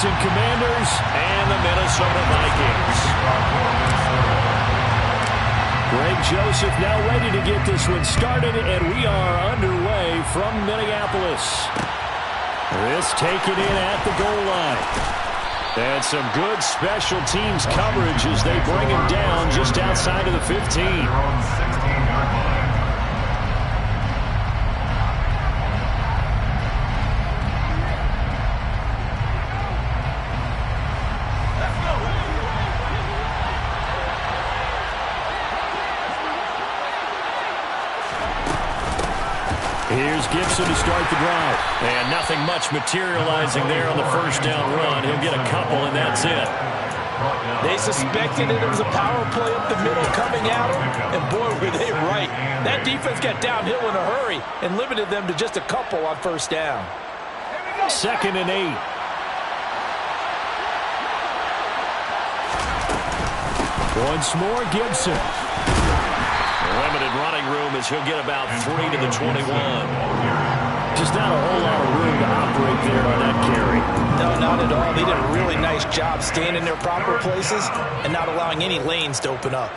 Washington Commanders and the Minnesota Vikings. Greg Joseph now ready to get this one started, and we are underway from Minneapolis. This taken in at the goal line. And some good special teams coverage as they bring him down just outside of the 15. Here's Gibson to start the drive. And nothing much materializing there on the first down run. He'll get a couple, and that's it. They suspected that it was a power play up the middle coming at them, and boy, were they right. That defense got downhill in a hurry and limited them to just a couple on first down. 2nd and 8. Once more, Gibson. Limited running room as he'll get about 3 to the 21. Just not a whole lot of room to operate there on that carry. No, not at all. They did a really nice job staying in their proper places and not allowing any lanes to open up.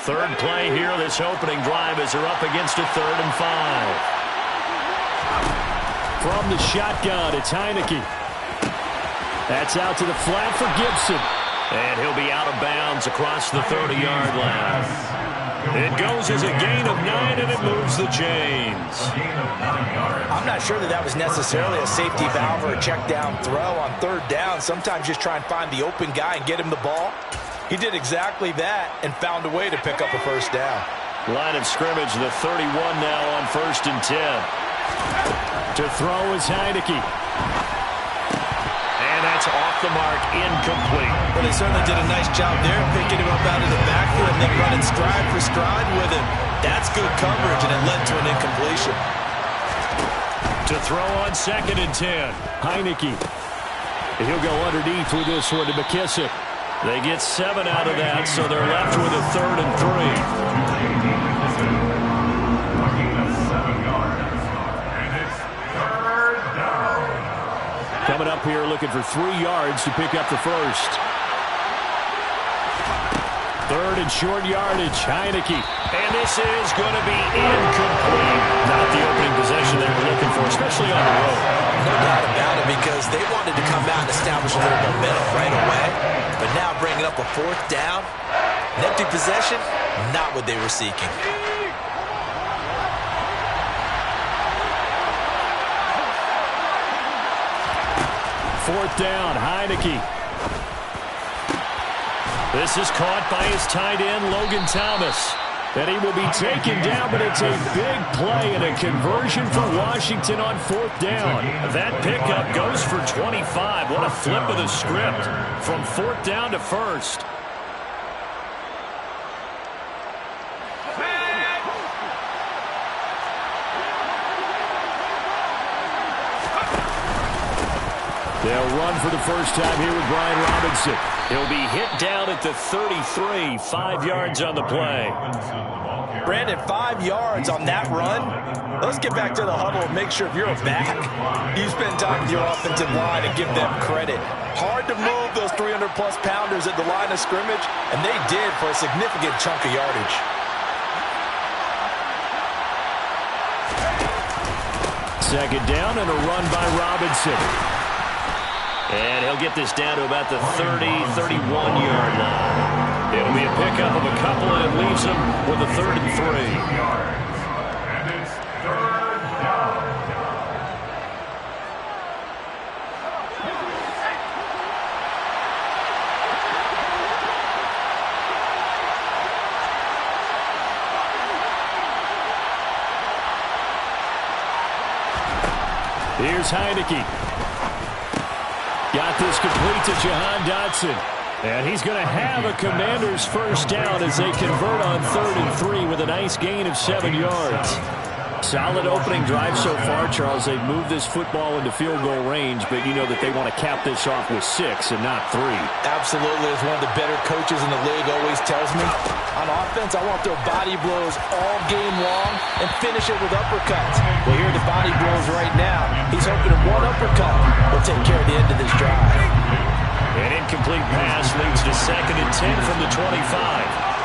Third play here, this opening drive as they're up against a 3rd and 5. From the shotgun, it's Heineke. That's out to the flat for Gibson. And he'll be out of bounds across the 30-yard line. It goes as a gain of 9, and it moves the chains. I'm not sure that was necessarily a safety valve or a check down throw on 3rd down. Sometimes just try and find the open guy and get him the ball. He did exactly that and found a way to pick up a first down. Line of scrimmage, the 31 now on 1st and 10. To throw is Heineke. And that's off the mark, incomplete. Well, they certainly did a nice job there, picking him up out of the backfield and then running stride for stride with him. That's good coverage, and it led to an incompletion. To throw on 2nd and 10. Heineke. He'll go underneath with this one to McKissick. They get 7 out of that, so they're left with a 3rd and 3. Coming up here looking for 3 yards to pick up the first. 3rd and short yardage, Heineke. And this is going to be incomplete. Not the opening possession they were looking for, especially on the road. No doubt about it, because they wanted to come out and establish a little momentum right away. But now bringing up a 4th down, an empty possession, not what they were seeking. 4th down, Heineke. This is caught by his tight end, Logan Thomas. And he will be taken down, but it's a big play and a conversion for Washington on 4th down. That pickup goes for 25. What a flip of the script from 4th down to 1st. They'll run for the first time here with Brian Robinson. He'll be hit down at the 33, 5 yards on the play. Brandon, 5 yards on that run. Let's get back to the huddle and make sure if you're a back, you spend time with your offensive line and give them credit. Hard to move those 300-plus pounders at the line of scrimmage, and they did for a significant chunk of yardage. Second down and a run by Robinson. And he'll get this down to about the 30, 31-yard line. It'll be a pickup of a couple, and it leaves him with a 3rd and 3. And it's 3rd down. Here's Heineke. Got this complete to Jahan Dotson. And he's going to have a Commanders first down as they convert on 3rd and 3 with a nice gain of 7 yards. Solid opening drive so far, Charles. They've moved this football into field goal range, but you know that they want to cap this off with 6 and not 3. Absolutely. As one of the better coaches in the league always tells me, on offense, I want to throw body blows all game long and finish it with uppercuts. Well, here are the body blows right now. He's hoping that one uppercut will take care of the end of this drive. An incomplete pass leads to 2nd and 10 from the 25.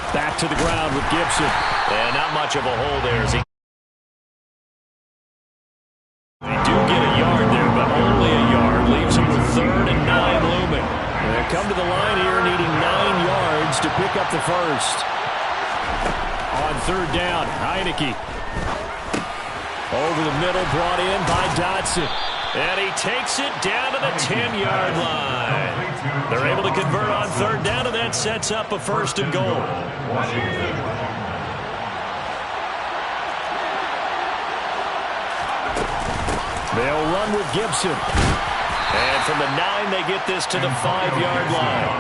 Back to the ground with Gibson. And not much of a hole there as he... They do get a yard there, but only a yard. Leaves him with 3rd and 9 looming. They come to the line here needing 9 yards to pick up the first. On 3rd down, Heineke. Over the middle, brought in by Dotson. And he takes it down to the 10-yard line. They're able to convert on 3rd down, and that sets up a 1st and goal. They'll run with Gibson. And from the 9, they get this to the 5-yard line.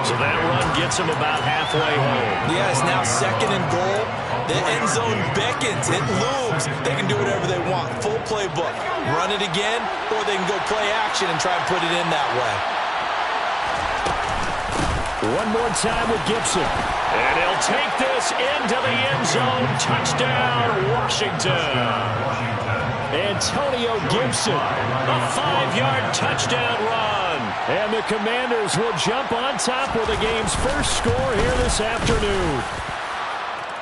So that run gets them about halfway home. Yeah, it's now 2nd and goal. The end zone beckons. It looms. They can do whatever they want. Full playbook. Run it again, or they can go play action and try and put it in that way. One more time with Gibson. And he'll take this into the end zone. Touchdown, Washington. Antonio Gibson, a 5-yard touchdown run. And the Commanders will jump on top with the game's first score here this afternoon.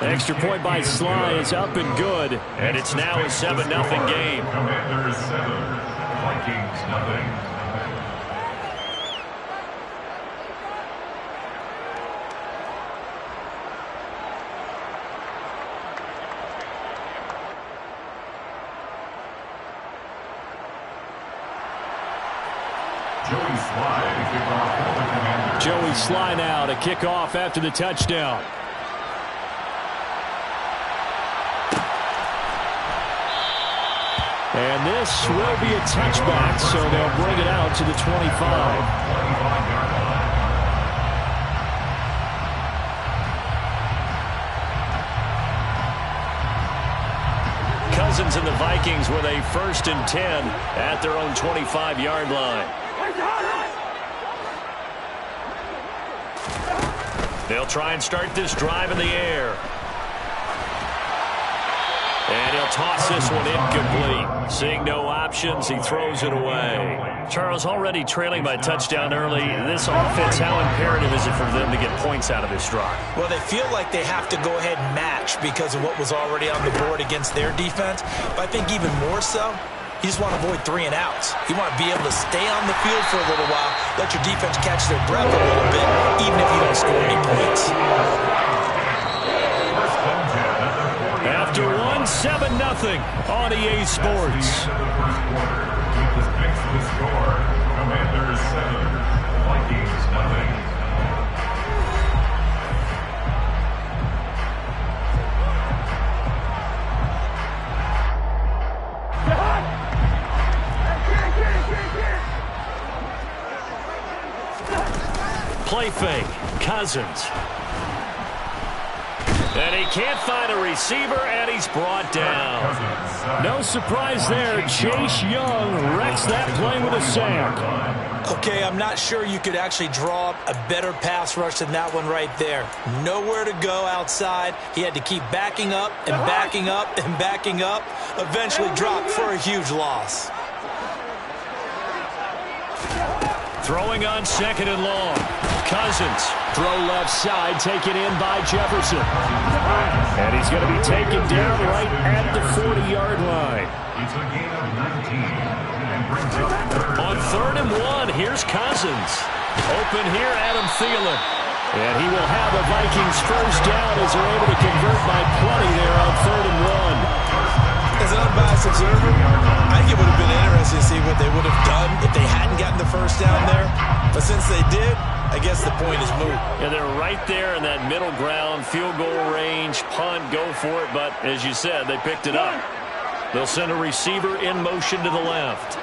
Extra point by Sly is up and good, and it's now a 7-0 game. Commanders 7, Vikings 0. Joey Sly now to kick off after the touchdown. And this will be a touchback, so they'll bring it out to the 25. Cousins and the Vikings with a 1st and 10 at their own 25-yard line. They'll try and start this drive in the air. And he'll toss this one incomplete. Seeing no options, he throws it away. Charles, already trailing by touchdown early. This offense, how imperative is it for them to get points out of this drive? Well, they feel like they have to go ahead and match because of what was already on the board against their defense. But I think even more so, you just want to avoid 3 and outs. You want to be able to stay on the field for a little while, let your defense catch their breath a little bit, even if you don't score any points. After 7-0 on EA Sports. Commanders 7, Vikings 0. Play fake. Cousins. And he can't find a receiver, and he's brought down. No surprise there. Chase Young wrecks that play with a sack. Okay, I'm not sure you could actually draw up a better pass rush than that one right there. Nowhere to go outside. He had to keep backing up and backing up and backing up. Eventually dropped for a huge loss. Throwing on 2nd and long. Cousins, throw left side, taken in by Jefferson. And he's going to be taken down right at the 40-yard line. It's a gain of 19 and brings up On 3rd and 1, here's Cousins. Open here, Adam Thielen. And he will have a Vikings first down as they're able to convert by plenty there on 3rd and 1. As an unbiased observer, I think it would have been interesting to see what they would have done if they hadn't gotten the first down there. But since they did, I guess the point is moot. Yeah, they're right there in that middle ground, field goal range, punt, go for it. But as you said, they picked it up. They'll send a receiver in motion to the left.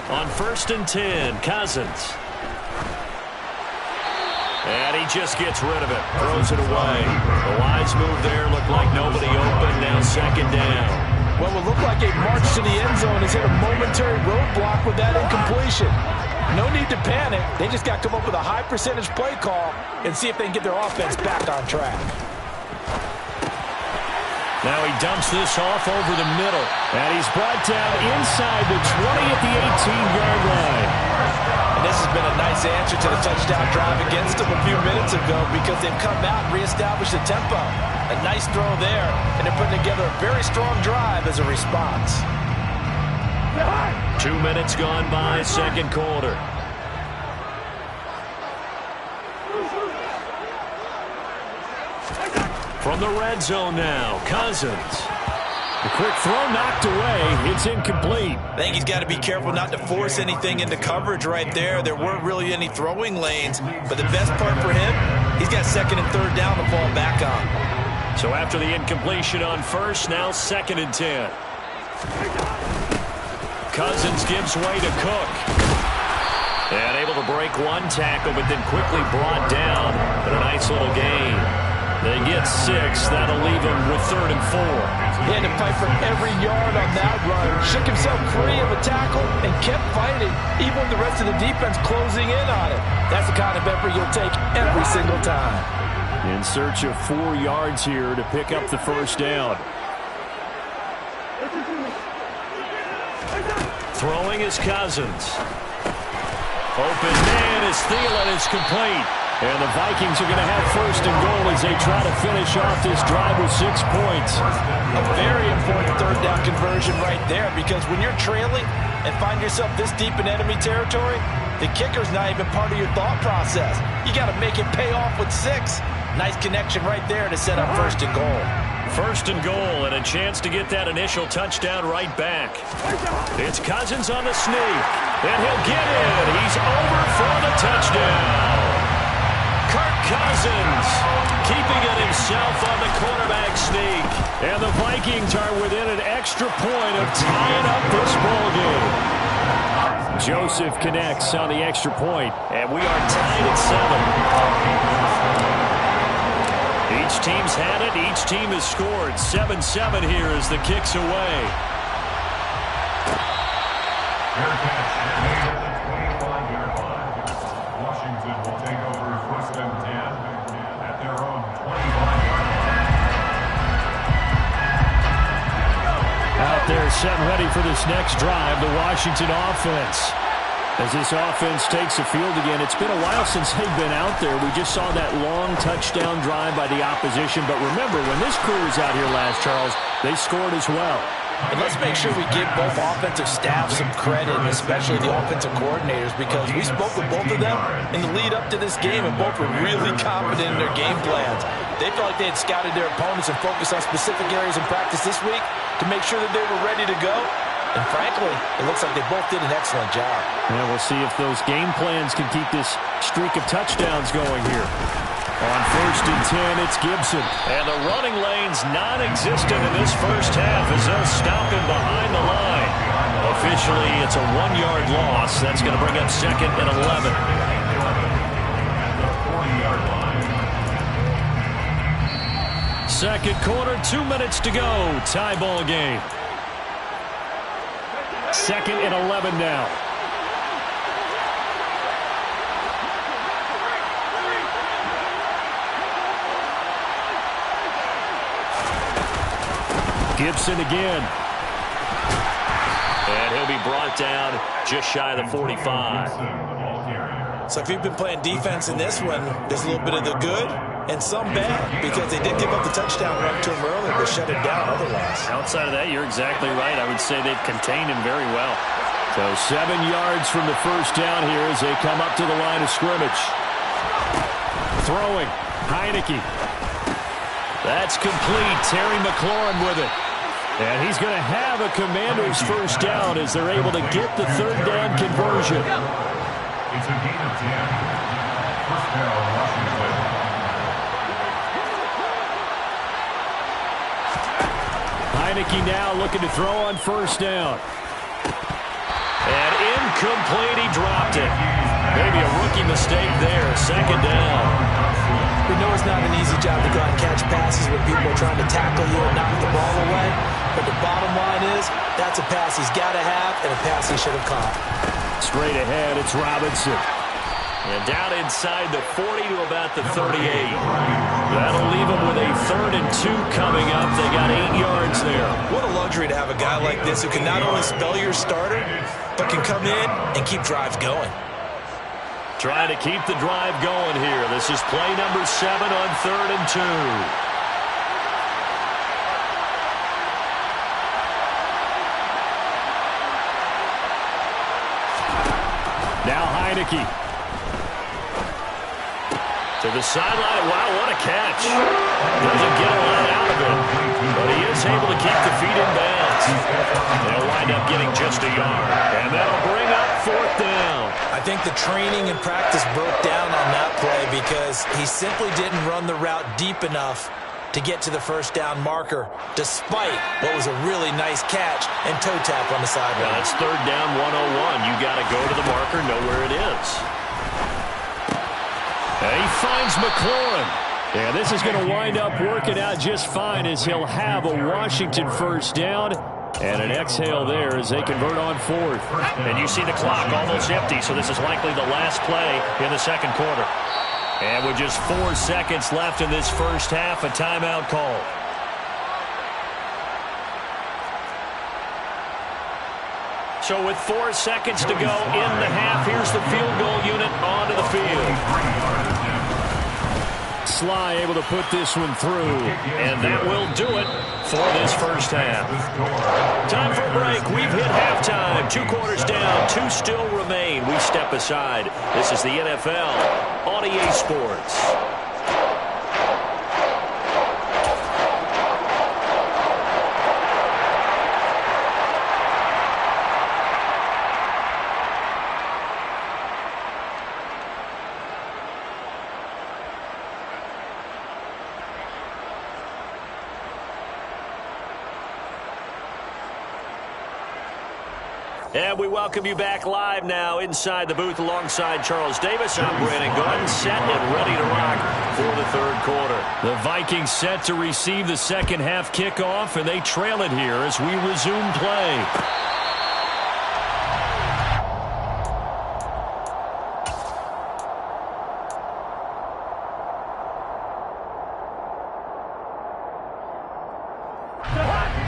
On 1st and 10, Cousins. And he just gets rid of it, throws it away. The wise move there, looked like nobody open, now second down. What will look like a march to the end zone has hit a momentary roadblock with that incompletion. No need to panic. They just got to come up with a high percentage play call and see if they can get their offense back on track. Now he dumps this off over the middle. And he's brought down inside the 20 at the 18-yard line. And this has been a nice answer to the touchdown drive against them a few minutes ago because they've come out and reestablished the tempo. A nice throw there, and they're putting together a very strong drive as a response. 2 minutes gone by, second quarter. From the red zone now, Cousins. The quick throw knocked away. It's incomplete. I think he's got to be careful not to force anything into coverage right there. There weren't really any throwing lanes, but the best part for him, he's got second and third down to fall back on. So after the incompletion on first, now second and 10. Cousins gives way to Cook. And able to break one tackle, but then quickly brought down. But a nice little gain. They get 6. That'll leave him with 3rd and 4. He had to fight for every yard on that run. Shook himself free of a tackle and kept fighting, even with the rest of the defense closing in on it. That's the kind of effort you'll take every single time. In search of 4 yards here to pick up the first down. Throwing is Cousins. Open man is Thielen is complete. And the Vikings are going to have first and goal as they try to finish off this drive with 6 points. A very important third down conversion right there, because when you're trailing and find yourself this deep in enemy territory, the kicker's not even part of your thought process. You got to make it pay off with 6. Nice connection right there to set up first and goal. First and goal and a chance to get that initial touchdown right back. It's Cousins on the sneak, and he'll get it. He's over for the touchdown. Cousins keeping it himself on the quarterback sneak. And the Vikings are within an extra point of tying up this ball game. Joseph connects on the extra point, and we are tied at 7. Each team's had it. Each team has scored. 7-7 here as the kick's away. Fair catch made at the 25-yard line. Washington will take over first and 10 at their own 25-yard line. Out there set and ready for this next drive, the Washington offense. As this offense takes the field again, it's been a while since they've been out there. We just saw that long touchdown drive by the opposition. But remember, when this crew was out here last, Charles, they scored as well. And let's make sure we give both offensive staffs some credit, and especially the offensive coordinators, because we spoke with both of them in the lead up to this game, and both were really confident in their game plans. They felt like they had scouted their opponents and focused on specific areas in practice this week to make sure that they were ready to go. And frankly, it looks like they both did an excellent job. Yeah, we'll see if those game plans can keep this streak of touchdowns going here. On first and 10, it's Gibson. And the running lane's non-existent in this first half as they'll stop him behind the line. Officially, it's a 1-yard loss. That's going to bring up second and 11. Second quarter, 2 minutes to go. Tie ball game. Second and 11 now. Gibson again. And he'll be brought down just shy of the 45. So if you've been playing defense in this one, there's a little bit of the good and some bad, because they did give up the touchdown run to him earlier, but shut it down otherwise. Outside of that, you're exactly right. I would say they've contained him very well. So 7 yards from the first down here as they come up to the line of scrimmage. Throwing, Heineke. That's complete. Terry McLaurin with it. And he's going to have a Commander's first down as they're able to get the third down conversion. It's a gain of 10. First down, Washington. Heineke now looking to throw on first down. And incomplete, he dropped it. Maybe a rookie rookie mistake there. Second down. We know it's not an easy job to go out and catch passes when people are trying to tackle you and knock the ball away. But the bottom line is, that's a pass he's got to have and a pass he should have caught. Straight ahead, it's Robinson. And down inside the 40 to about the 38. That'll leave him with a 3rd and 2 coming up. They got 8 yards there. What a luxury to have a guy like this who can not only spell your starter, but can come in and keep drives going. Trying to keep the drive going here. This is play number 7 on 3rd and 2. Now Heineke. To the sideline. Wow, what a catch. Doesn't get a lot out of it, but he is able to keep the feet in bounds. They'll wind up getting just a yard, and that'll bring up 4th down. I think the training and practice broke down on that play because he simply didn't run the route deep enough to get to the 1st down marker, despite what was a really nice catch and toe tap on the sideline. Well, it's 3rd down 101. You got to go to the marker, know where it is. And he finds McLaurin. Yeah, this is going to wind up working out just fine as he'll have a Washington 1st down. And an exhale there as they convert on 4th. And you see the clock almost empty, so this is likely the last play in the 2nd quarter. And with just 4 seconds left in this 1st half, a timeout call. So with 4 seconds to go in the half, here's the field goal unit onto the field. Sly able to put this one through, and that will do it for this 1st half. Time for a break. We've hit halftime. 2 quarters down, 2 still remain. We step aside. This is the NFL on EA Sports. And we welcome you back live now inside the booth alongside Charles Davis. I'm Brandon Gordon, set and ready to rock for the 3rd quarter. The Vikings set to receive the 2nd half kickoff, and they trail it here as we resume play.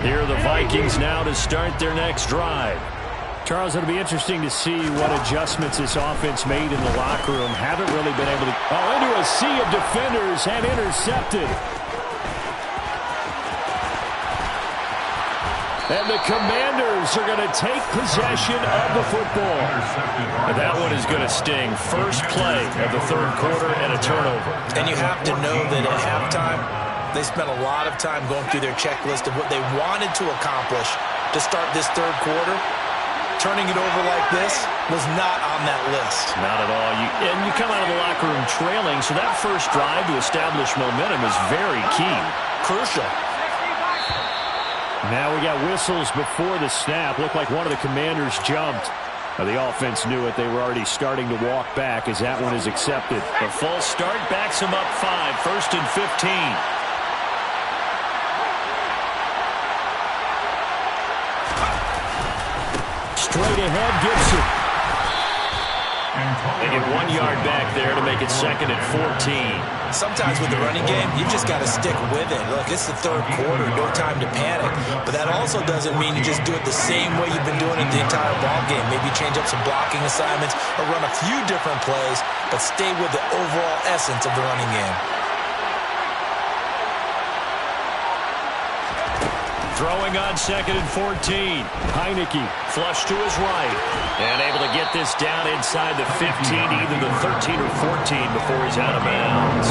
Here are the Vikings now to start their next drive. Charles, it'll be interesting to see what adjustments this offense made in the locker room. Haven't really been able to... Oh, into a sea of defenders and intercepted. And the Commanders are going to take possession of the football. And that one is going to sting. First play of the 3rd quarter and a turnover. And you have to know that at halftime, they spent a lot of time going through their checklist of what they wanted to accomplish to start this 3rd quarter. Turning it over like this was not on that list. Not at all. And you come out of the locker room trailing, so that first drive to establish momentum is very key. Crucial. Now we got whistles before the snap. Looked like one of the Commanders jumped. The offense knew it. They were already starting to walk back as that one is accepted. The false start backs them up 5. 1st and 15. Straight ahead, Gibson. They get 1 yard back there to make it 2nd and 14. Sometimes with the running game, you just got to stick with it. Look, it's the 3rd quarter, no time to panic. But that also doesn't mean you just do it the same way you've been doing it the entire ball game. Maybe change up some blocking assignments or run a few different plays, but stay with the overall essence of the running game. Throwing on 2nd and 14. Heineke flush to his right. And able to get this down inside the 15, either the 13 or 14 before he's out of bounds.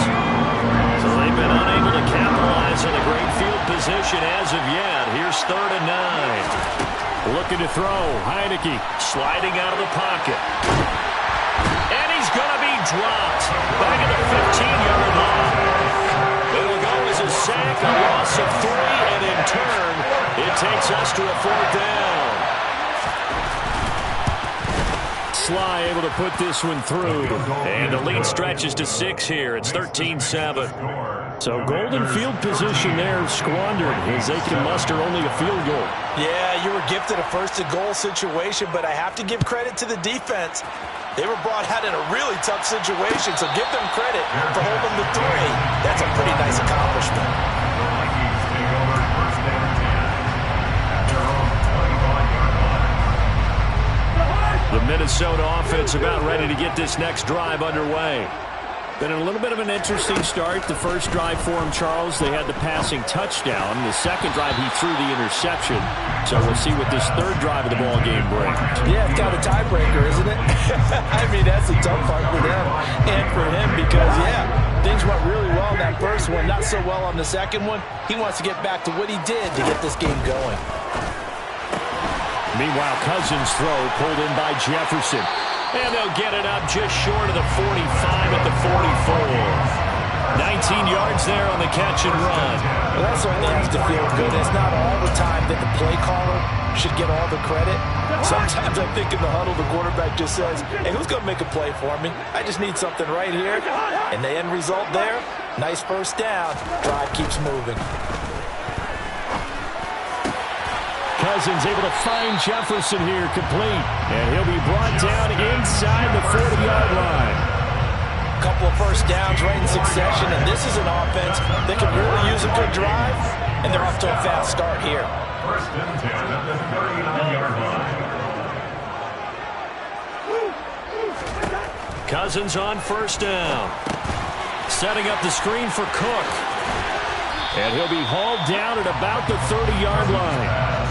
So they've been unable to capitalize on a great field position as of yet. Here's 3rd and 9. Looking to throw. Heineke sliding out of the pocket. And he's going to be dropped. Back at the 15-yard line. It'll go as a sack, a loss of 3, and in turn, it takes us to a 4th down. Sly able to put this one through. And the lead stretches to 6 here. It's 13-7. So golden field position there squandered as they can muster only a field goal. Yeah, you were gifted a first-and-goal situation, but I have to give credit to the defense. They were brought out in a really tough situation, so give them credit for holding the 3. That's a pretty nice accomplishment. The Vikings take over first and 10 at their own 25-yard line. The Minnesota offense about ready to get this next drive underway. Been a little bit of an interesting start. The first drive for him, Charles, they had the passing touchdown. The second drive, he threw the interception. So we'll see what this third drive of the ball game brings. Yeah, it's kind of a tiebreaker, isn't it? I mean, that's the tough part for them and for him because, yeah, things went really well in that first one, not so well on the second one. He wants to get back to what he did to get this game going. Meanwhile, Cousins' throw pulled in by Jefferson. And they'll get it up just short of the 45 at the 44. 19 yards there on the catch and run. Well, that certainly has to feel good. It's not all the time that the play caller should get all the credit. Sometimes I think in the huddle, the quarterback just says, hey, who's going to make a play for me? I just need something right here. And the end result there, nice first down. Drive keeps moving. Cousins able to find Jefferson here, complete. And he'll be brought down inside the 40-yard line. A couple of first downs right in succession, and this is an offense that can really use a good drive, and they're off to a fast start here. First and 10 at the 39-yard line. Cousins on first down. Setting up the screen for Cook. And he'll be hauled down at about the 30-yard line.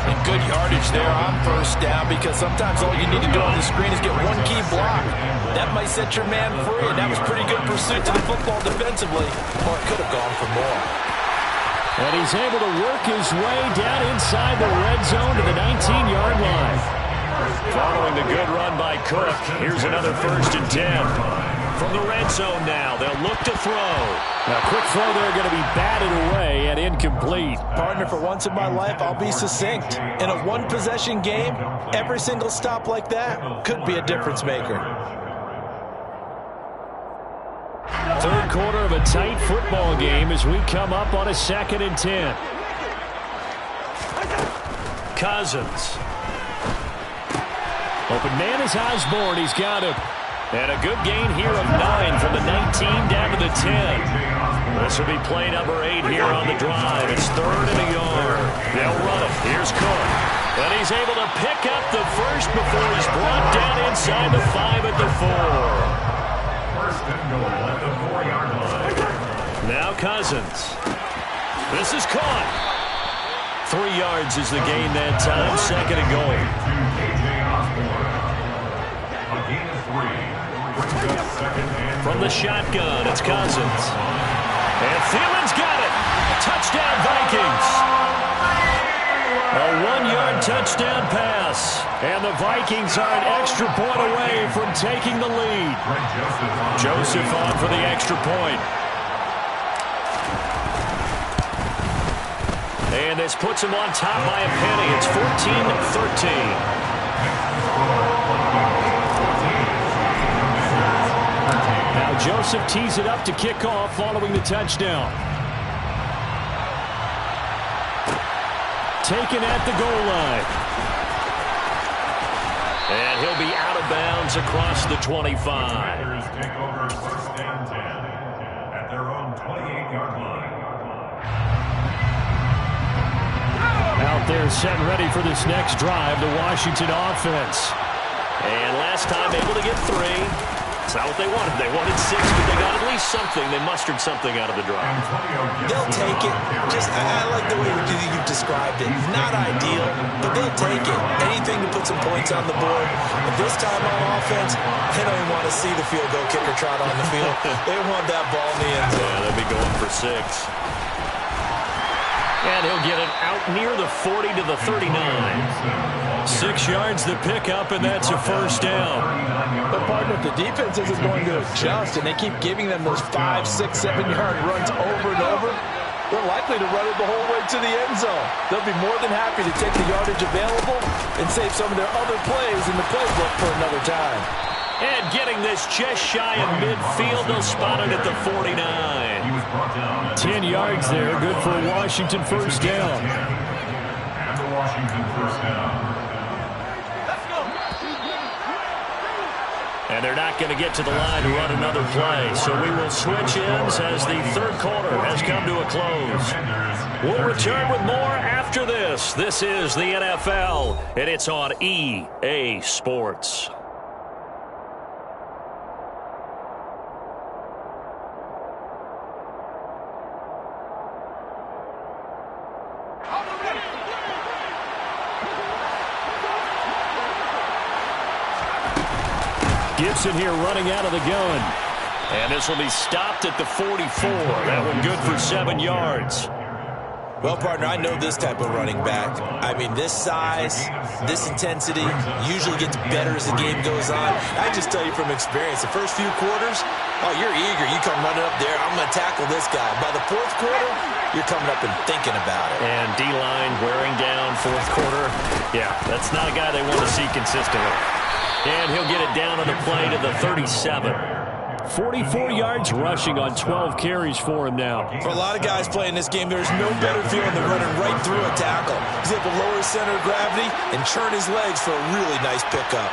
And good yardage there on first down because sometimes all you need to do on the screen is get one key block. That might set your man free, and that was pretty good pursuit to the football defensively, or it could have gone for more. And he's able to work his way down inside the red zone to the 19-yard line. Following the good run by Cook, here's another first and 10. From the red zone now, they'll look to throw. A quick throw there going to be batted away and incomplete. Partner, for once in my life, I'll be succinct. In a one-possession game, every single stop like that could be a difference maker. Third quarter of a tight football game as we come up on a 2nd and 10. Cousins. Open man is Osborne. He's got him. And a good gain here of 9 from the 19 down to the 10. This will be play number 8 here on the drive. It's 3rd and a yard. They'll run it. Here's Cook. And he's able to pick up the first before he's brought down inside the 5 at the 4. First and goal at the 4-yard line. Now Cousins. This is caught. 3 yards is the gain that time. 2nd and goal. From the shotgun, it's Cousins. And Thielen's got it. Touchdown, Vikings. A 1-yard touchdown pass. And the Vikings are an extra point away from taking the lead. Joseph on for the extra point. And this puts him on top by a penny. It's 14-13. Joseph tees it up to kick off following the touchdown. Taken at the goal line. And he'll be out of bounds across the 25. Raiders take over first and 10 at their own 28-yard line. Out there set and ready for this next drive, the Washington offense. And last time able to get 3. It's not what they wanted. They wanted 6, but they got at least something. They mustered something out of the drive. They'll take it. I like the way you've described it. Not ideal, but they'll take it. Anything to put some points on the board. But this time on offense, they don't even want to see the field goal kicker trot on the field. They want that ball in the end zone. Yeah, they'll be going for 6. And he'll get it out near the 40 to the 39. 6 yards the pickup, and that's a first down. But partner, if the defense isn't going to adjust and they keep giving them those 5, 6, 7-yard runs over and over, They're likely to run it the whole way to the end zone. They'll be more than happy to take the yardage available and save some of their other plays in the playbook for another time. And getting this just shy of midfield, they'll spot it at the 49. 10 yards there, good for a Washington first down. And the Washington first down. And they're not going to get to the line to run another play. So we will switch ends as the third quarter has come to a close. We'll return with more after this. This is the NFL, and it's on EA Sports. Gibson here running out of the gun. And this will be stopped at the 44. That one good for 7 yards. Well, partner, I know this type of running back. I mean, this size, this intensity usually gets better as the game goes on. I just tell you from experience, the first few quarters, oh, you're eager. You come running up there, I'm going to tackle this guy. By the fourth quarter, you're coming up and thinking about it. And D-line wearing down fourth quarter. Yeah, that's not a guy they want to see consistently. And he'll get it down on the play to the 37. 44 yards rushing on 12 carries for him now. For a lot of guys playing this game, there's no better feeling than running right through a tackle. He's able to lower his center of gravity and churn his legs for a really nice pickup.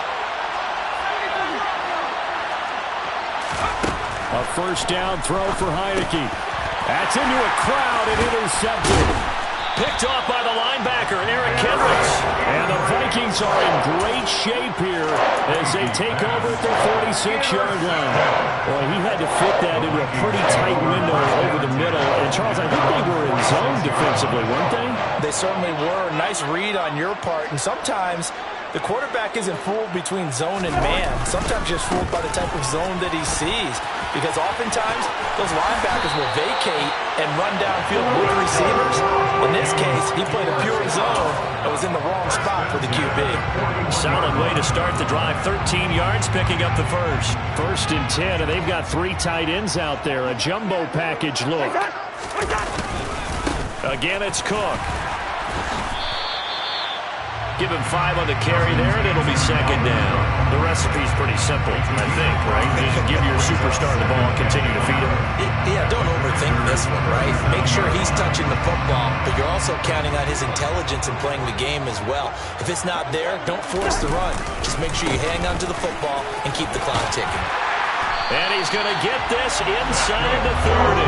A first down throw for Heineke. That's into a crowd and intercepted. Picked off by the linebacker, Eric Kendricks. And the Vikings are in great shape here as they take over at their 46-yard line. Boy, he had to fit that into a pretty tight window over the middle. And, Charles, I think they were in zone defensively, weren't they? They certainly were. Nice read on your part. And sometimes the quarterback isn't fooled between zone and man. Sometimes just fooled by the type of zone that he sees. Because oftentimes, those linebackers will vacate and run downfield with receivers. In this case, he played a pure zone and was in the wrong spot for the QB. Solid way to start the drive. 13 yards, picking up the first. First and 10, and they've got 3 tight ends out there. A jumbo package look. Again, it's Cook. Give him 5 on the carry there, and it'll be second down. The recipe's pretty simple, I think, right? Just give your superstar the ball, continue to feed him. Yeah, don't overthink this one, right? Make sure he's touching the football, but you're also counting on his intelligence in playing the game as well. If it's not there, don't force the run. Just make sure you hang on to the football and keep the clock ticking. And he's going to get this inside the 30.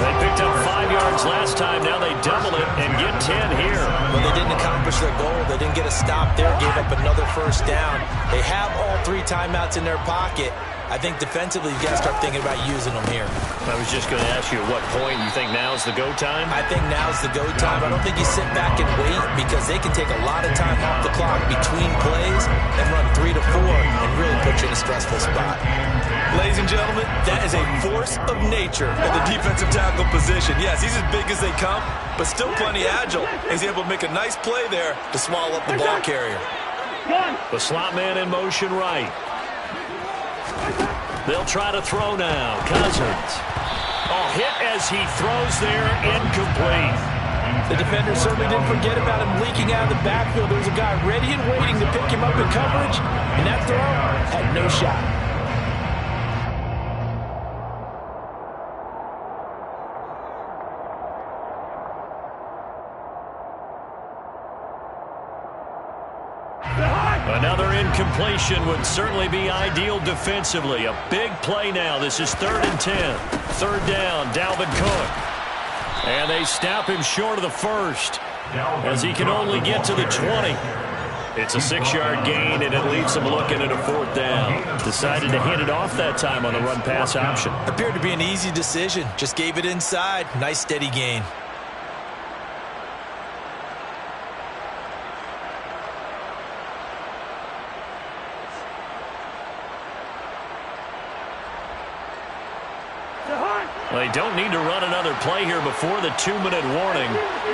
They picked up 5 yards last time. Now they double it and get 10 here. But they didn't accomplish their goal. They didn't get a stop there. Gave up another first down. They have all 3 timeouts in their pocket. I think defensively, you've got to start thinking about using them here. I was just going to ask you at what point you think now's the go time? I think now's the go time. I don't think you sit back and wait because they can take a lot of time off the clock between plays and run 3 to 4 and really put you in a stressful spot. Ladies and gentlemen, that is a force of nature at the defensive tackle position. Yes, he's as big as they come, but still plenty agile. He's able to make a nice play there to swallow up the ball carrier. The slot man in motion right. They'll try to throw now. Cousins. Oh, hit as he throws there, incomplete. The defender certainly didn't forget about him leaking out of the backfield. There was a guy ready and waiting to pick him up in coverage, and that throw had no shot. Another incompletion would certainly be ideal defensively. A big play now. This is 3rd and 10. Third down, Dalvin Cook. And they stop him short of the first as he can only get to the 20. It's a 6-yard gain, and it leaves him looking at a 4th down. Decided to hand it off that time on the run-pass option. Appeared to be an easy decision. Just gave it inside. Nice, steady gain. They don't need to run another play here before the 2-minute warning.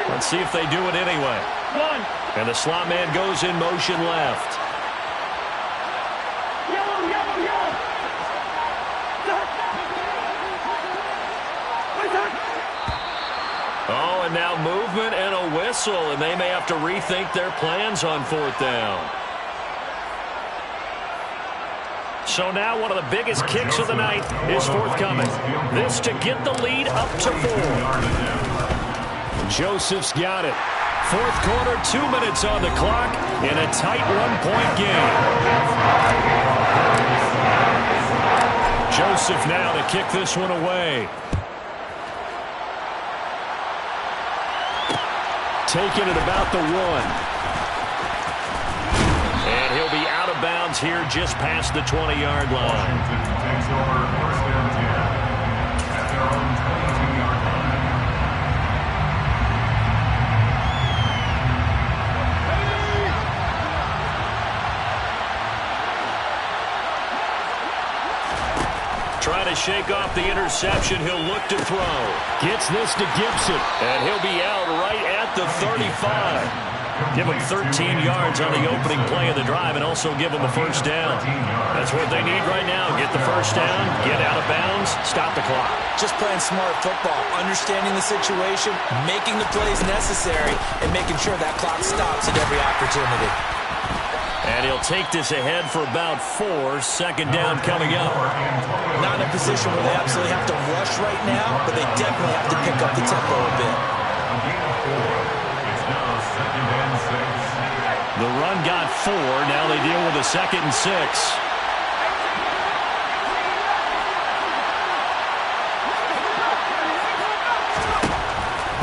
Let's see if they do it anyway. And the slot man goes in motion left. whistle, and they may have to rethink their plans on 4th down. So now one of the biggest kicks of the night is forthcoming. This to get the lead up to 4. Joseph's got it. 4th quarter, 2 minutes on the clock in a tight 1-point game. Joseph now to kick this one away. Taking it about the 1. And he'll be out of bounds here just past the 20-yard line. Washington takes over 1st and 10 at their own 22-yard line. Trying to shake off the interception. He'll look to throw. Gets this to Gibson. And he'll be out right at the 35. Give him 13 yards on the opening play of the drive and also give him a 1st down. That's what they need right now. Get the 1st down, get out of bounds, stop the clock. Just playing smart football, understanding the situation, making the plays necessary, and making sure that clock stops at every opportunity. And he'll take this ahead for about 4. 2nd down coming up. Not in a position where they absolutely have to rush right now, but they definitely have to pick up the tempo a bit. The run got 4. Now they deal with a 2nd and 6.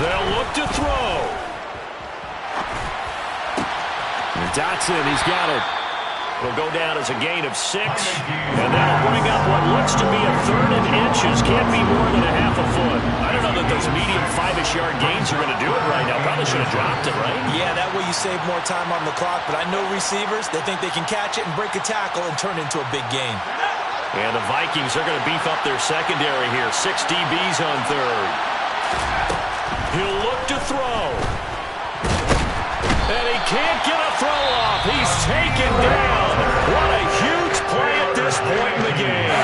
They'll look to throw. Dotson, he's got it. It'll go down as a gain of 6. And that'll bring up what looks to be a 3rd and inches. Can't be more than a half a foot. I don't know that those medium 5-ish yard gains are going to do it right now. Probably should have dropped it, right? Yeah, that way you save more time on the clock. But I know receivers, they think they can catch it and break a tackle and turn it into a big game. And the Vikings are going to beef up their secondary here. 6 DBs on 3rd. He'll look to throw. And he can't get a throw off. He's taken down. What a huge play at this point in the game.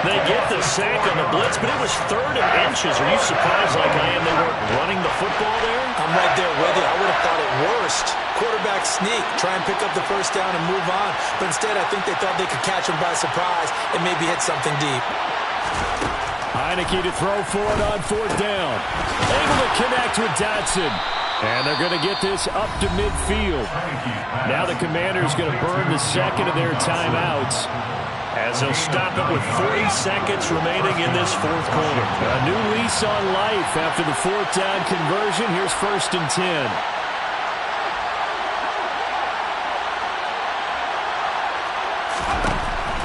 They get the sack on the blitz, but it was 3rd and inches. Are you surprised like I am they weren't running the football there? I'm right there with you. I would have thought it worst. Quarterback sneak, try and pick up the 1st down and move on. But instead, I think they thought they could catch him by surprise and maybe hit something deep. Heineke to throw for it on 4th down. Able to connect with Dotson. And they're going to get this up to midfield. Now the Commanders going to burn the 2nd of their timeouts as they'll stop it with 40 seconds remaining in this 4th quarter. A new lease on life after the 4th down conversion. Here's 1st and 10.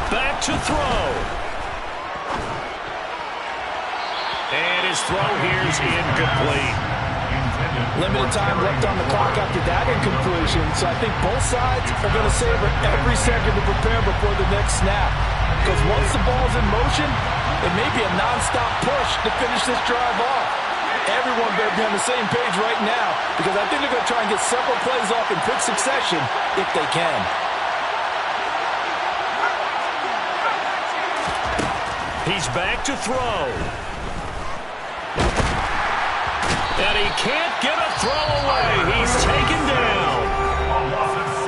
Back to throw. And his throw here is incomplete. Limited time left on the clock after that incompletion, so I think both sides are going to savor every second to prepare before the next snap. Because once the ball's in motion, it may be a non-stop push to finish this drive off. Everyone better be on the same page right now, because I think they're going to try and get several plays off in quick succession if they can. He's back to throw. And he can't get a throw away. He's taken down.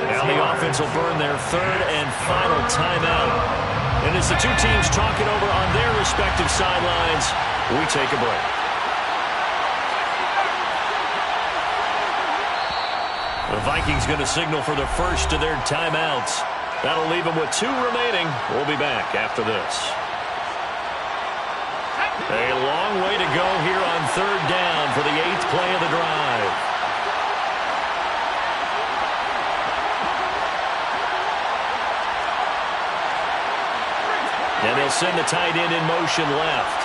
Now the offense will burn their 3rd and final timeout. And as the two teams talk it over on their respective sidelines, we take a break. The Vikings going to signal for the 1st of their timeouts. That'll leave them with 2 remaining. We'll be back after this. A long way to go here on 3rd down for the 8th play of the drive. And they'll send the tight end in motion left.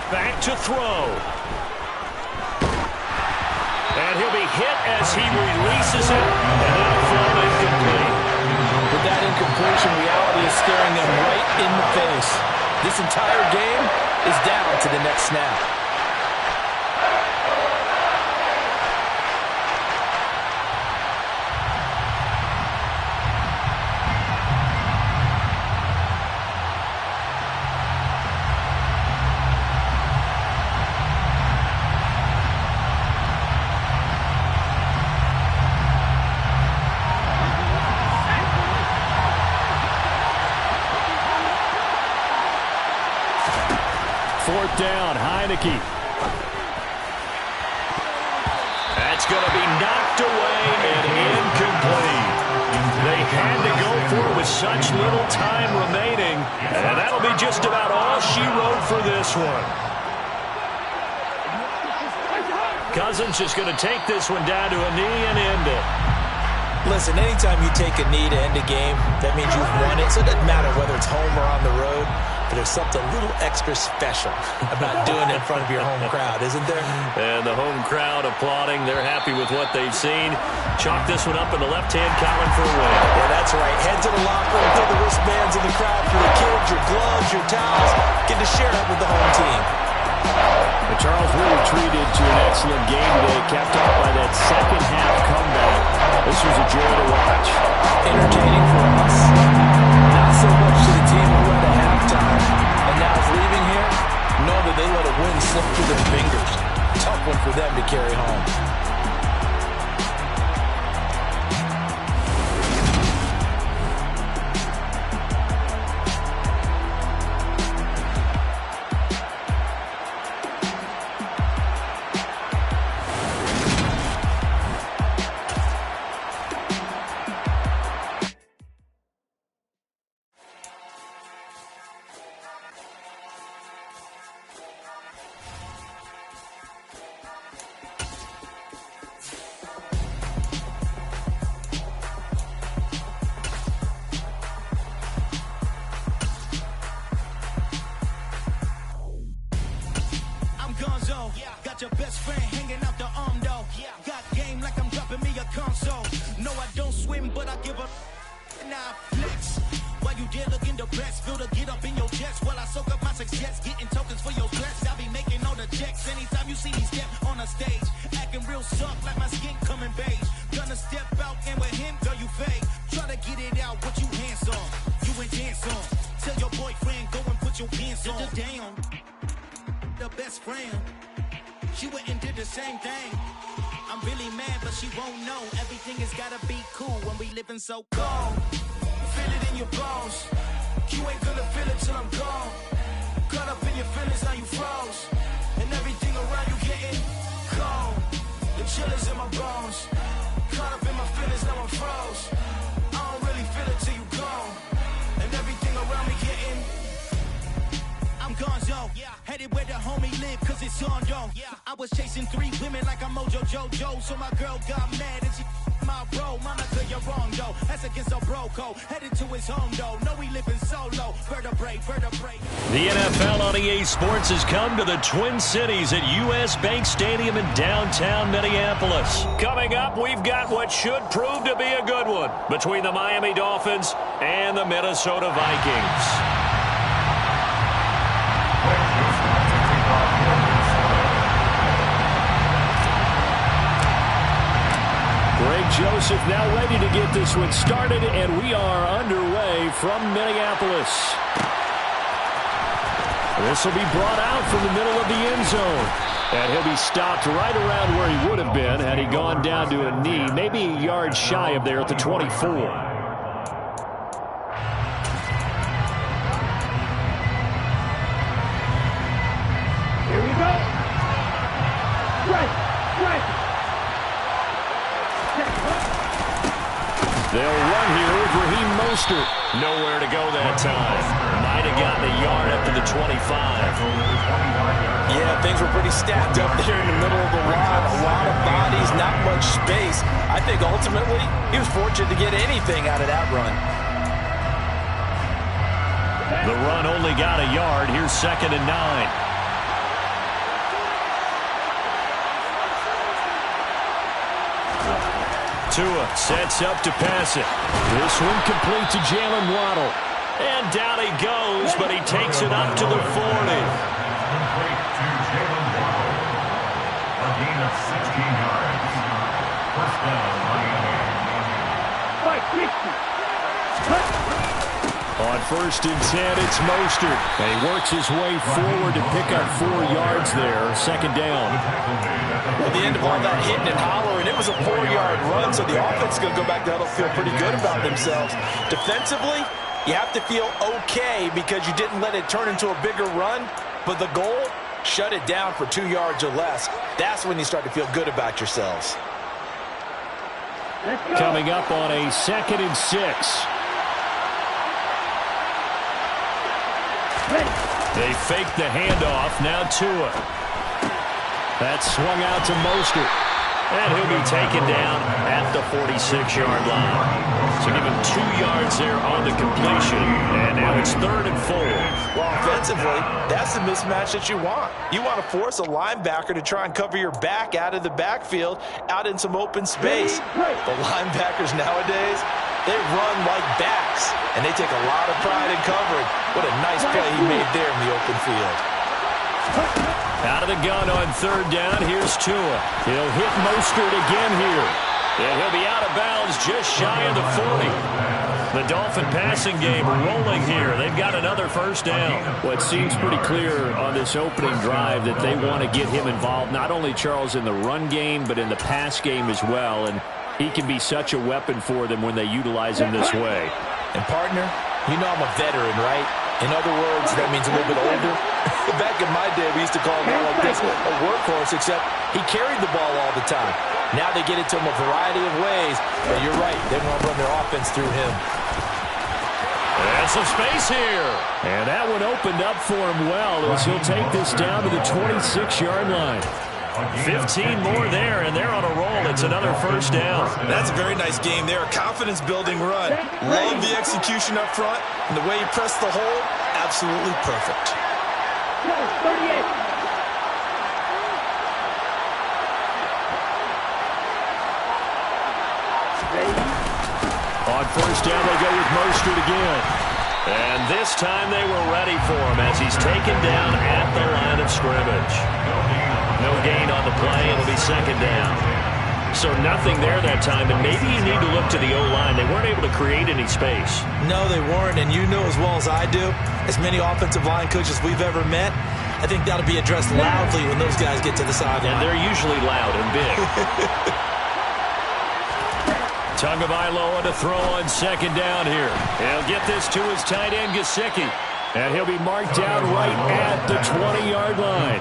Back to throw. And he'll be hit as he releases it. And that'll fall incomplete. With that incompletion, reality is staring them right in the face. This entire game is down to the next snap. fourth down. Heineke. That's going to be knocked away and incomplete. They had to go for it with such little time remaining, and that'll be just about all she wrote for this one. Cousins just going to take this one down to a knee and end it. Listen, anytime you take a knee to end a game, that means you've won it. So it doesn't matter whether it's home or on the road, but there's something a little extra special about doing it in front of your home crowd, isn't there? And the home crowd applauding. They're happy with what they've seen. Chalk this one up in the left-hand column for a win. Yeah, that's right. Head to the locker room, throw the wristbands in the crowd for the kids, your gloves, your towels. Get to share it with the home team. And Charles, really treated to an excellent game today, capped off by that second-half comeback. This was a joy to watch. Entertaining for us, not so much to the team who had a halftime. And now is leaving here, know that they let a win slip through their fingers. Tough one for them to carry home. Got your best friend hanging out the arm though. Got game like I'm dropping me a console. No, I don't swim, but I give up. Now flex. While you there looking the best, feel the get up in your chest while I soak up my success, getting tokens for your stress. I be making all the checks anytime you see me step on a stage, acting real soft like my skin coming beige. Gonna step out and with him, girl, you fake. Try to get it out, what you hands on? You ain't dance on. Tell your boyfriend go and put your pants on. Down, the best friend. She went and did the same thing. I'm really mad, but she won't know. Everything has gotta be cool when we living so cold. Feel it in your bones. You ain't gonna feel it till I'm gone. Caught up in your feelings, now you froze. And everything around you getting cold. The chill is in my bones. Caught up in my feelings, now I'm froze. I don't really feel it till you gone. And everything around me getting I'm gonzo, headed where the homie live, cause it's on though. I was chasing 3 women like I'm Mojo Jojo, so my girl got mad and she my bro. Monica, you're wrong though, that's against a bro code. Headed to his home though, no we living solo. Vertebrae. The NFL on EA Sports has come to the Twin Cities at US Bank Stadium in downtown Minneapolis. Coming up, we've got what should prove to be a good one between the Miami Dolphins and the Minnesota Vikings. Greg Joseph now ready to get this one started, and we are underway from Minneapolis. This will be brought out from the middle of the end zone. And he'll be stopped right around where he would have been had he gone down to a knee, maybe a yard shy of there at the 24. Here we go. Right. They'll run here with Raheem Mostert. Nowhere to go that time. Might have gotten a yard up to the 25. Yeah, things were pretty stacked up there in the middle of the line. A lot of bodies, not much space. I think ultimately he was fortunate to get anything out of that run. The run only got a yard. Here's 2nd and 9. Tua sets up to pass it. This one complete to Jalen Waddle. And down he goes, but he takes it up to the 40. Complete to Jalen Waddle. A gain of 16 yards. First down, Miami. On 1st and 10, it's Mostert. And he works his way forward to pick up 4 yards there. 2nd down. At the end of all that hitting and hollering, it was a 4-yard run, so the offense is going to go back to huddle, feel pretty good about themselves. Defensively, you have to feel okay because you didn't let it turn into a bigger run. But the goal, shut it down for 2 yards or less. That's when you start to feel good about yourselves. Coming up on a 2nd and 6. They fake the handoff. Now Tua. That's swung out to Mostert. And he'll be taken down at the 46-yard line. So give him 2 yards there on the completion. And now it's 3rd and 4. Well, offensively, that's the mismatch that you want. You want to force a linebacker to try and cover your back out of the backfield, out in some open space. The linebackers nowadays, they run like backs, and they take a lot of pride in covering. What a nice play he made there in the open field. Out of the gun on 3rd down. Here's Tua. He'll hit Mostert again here. And he'll be out of bounds just shy of the 40. The Dolphin passing game rolling here. They've got another 1st down. Well, it seems pretty clear on this opening drive that they want to get him involved, not only, Charles, in the run game, but in the pass game as well. And he can be such a weapon for them when they utilize him this way. And, partner, you know I'm a veteran, right? In other words, that means a little bit older. Back in my day, we used to call a guy like this a workhorse, except he carried the ball all the time. Now they get it to him a variety of ways. But you're right, they want to run their offense through him. And some space here. And that one opened up for him well as he'll take this down to the 26-yard line. 15 more there, and they're on a roll. It's another 1st down. That's a very nice game there. A confidence-building run. Love the execution up front, and the way he pressed the hole, absolutely perfect. 38. On 1st down, they go with Mostert again. And this time they were ready for him as he's taken down at the line of scrimmage. No gain on the play. It'll be 2nd down. So nothing there that time, and maybe you need to look to the O-line. They weren't able to create any space. No, they weren't, and you know as well as I do, as many offensive line coaches we've ever met, I think that'll be addressed loudly when those guys get to the sideline. And they're usually loud and big. Tagovailoa to throw on 2nd down here. He'll get this to his tight end, Gesicki. And he'll be marked down right at the 20-yard line.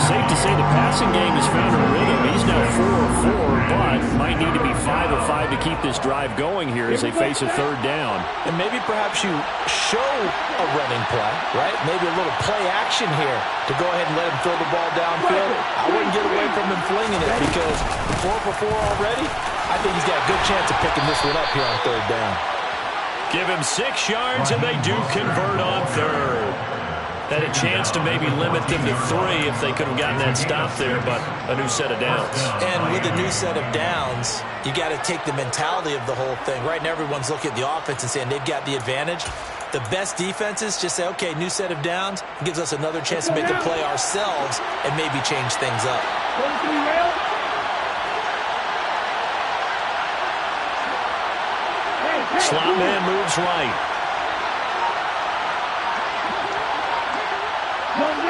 Safe to say the passing game has found a rhythm. He's now 4 of 4, but might need to be 5 of 5 to keep this drive going here as they face a 3rd down. And maybe perhaps you show a running play, right? Maybe a little play action here to go ahead and let him throw the ball downfield. I wouldn't get away from him flinging it because 4 for 4 already, I think he's got a good chance of picking this one up here on 3rd down. Give him 6 yards, and they do convert on 3rd. Had a chance to maybe limit them to 3 if they could have gotten that stop there, but a new set of downs. And with a new set of downs, you got to take the mentality of the whole thing. Right now, everyone's looking at the offense and saying they've got the advantage. The best defenses just say, okay, new set of downs. It gives us another chance to make a play ourselves and maybe change things up. Slot man moves right.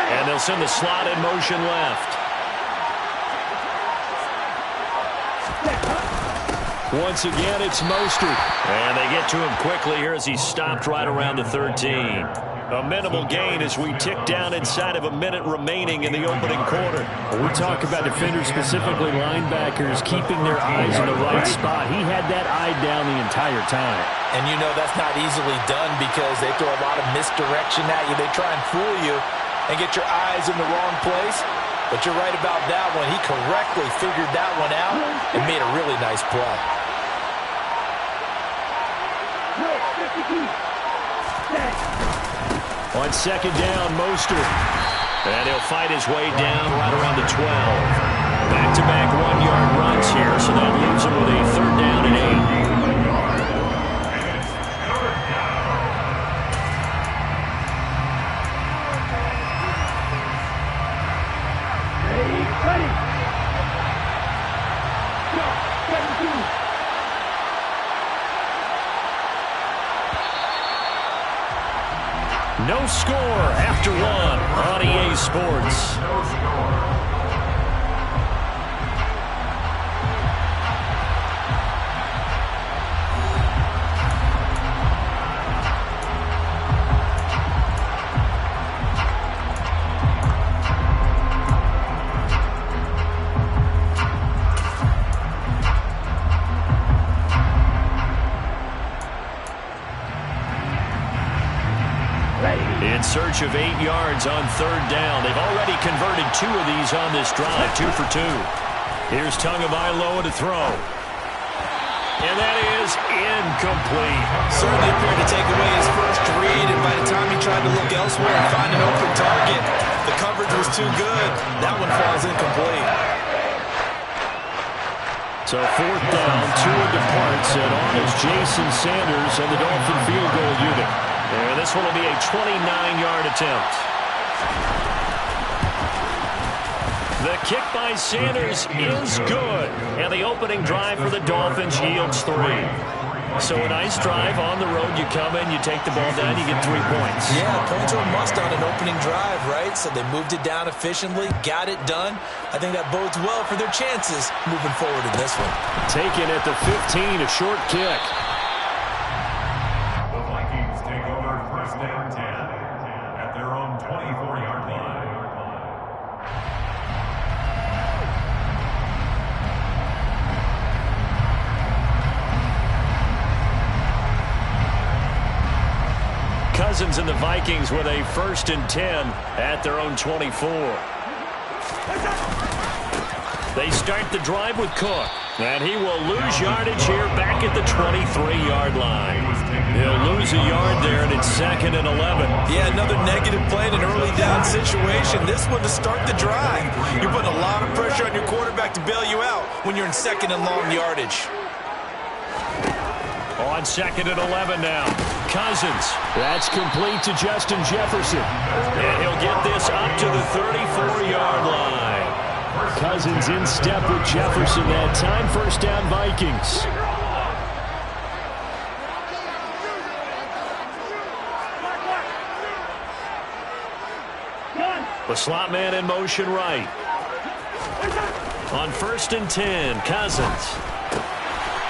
And they'll send the slot in motion left. Once again, it's Mostert. And they get to him quickly here as he's stopped right around the 13. A minimal gain as we tick down inside of a minute remaining in the opening quarter. We talk about defenders, specifically linebackers, keeping their eyes in the right spot. He had that eye down the entire time. And you know that's not easily done because they throw a lot of misdirection at you. They try and fool you and get your eyes in the wrong place. But you're right about that one. He correctly figured that one out and made a really nice play. On 2nd down, Mostert. And he'll fight his way down right around the 12. Back-to-back 1-yard runs here, so that leaves him with a 3rd down and 8. No score after 1 on EA Sports. No score. search of 8 yards on third down. They've already converted 2 of these on this drive, 2 for 2. Here's Tagovailoa to throw. And that is incomplete. Certainly appeared to take away his first read, and by the time he tried to look elsewhere and find an open target, the coverage was too good. That one falls incomplete. So fourth down, 2 departs, and on is Jason Sanders and the Dolphin field goal unit. And this one will be a 29-yard attempt. The kick by Sanders is good. And the opening drive for the Dolphins yields 3. So a nice drive on the road. You come in, you take the ball down, you get 3 points. Yeah, points are a must on an opening drive, right? So they moved it down efficiently, got it done. I think that bodes well for their chances moving forward in this one. Taken at the 15, a short kick. The Vikings take over first down 10 at their own 24-yard line. Cousins and the Vikings with a 1st and 10 at their own 24. They start the drive with Cook, and he will lose yardage here back at the 23-yard line. He'll lose a yard there, and it's 2nd and 11. Yeah, another negative play in an early down situation. This one to start the drive. You're putting a lot of pressure on your quarterback to bail you out when you're in 2nd and long yardage. On 2nd and 11 now. Cousins. That's complete to Justin Jefferson. And he'll get this up to the 34-yard line. Cousins in step with Jefferson that time. First down, Vikings. The slot man in motion right. On 1st and 10, Cousins.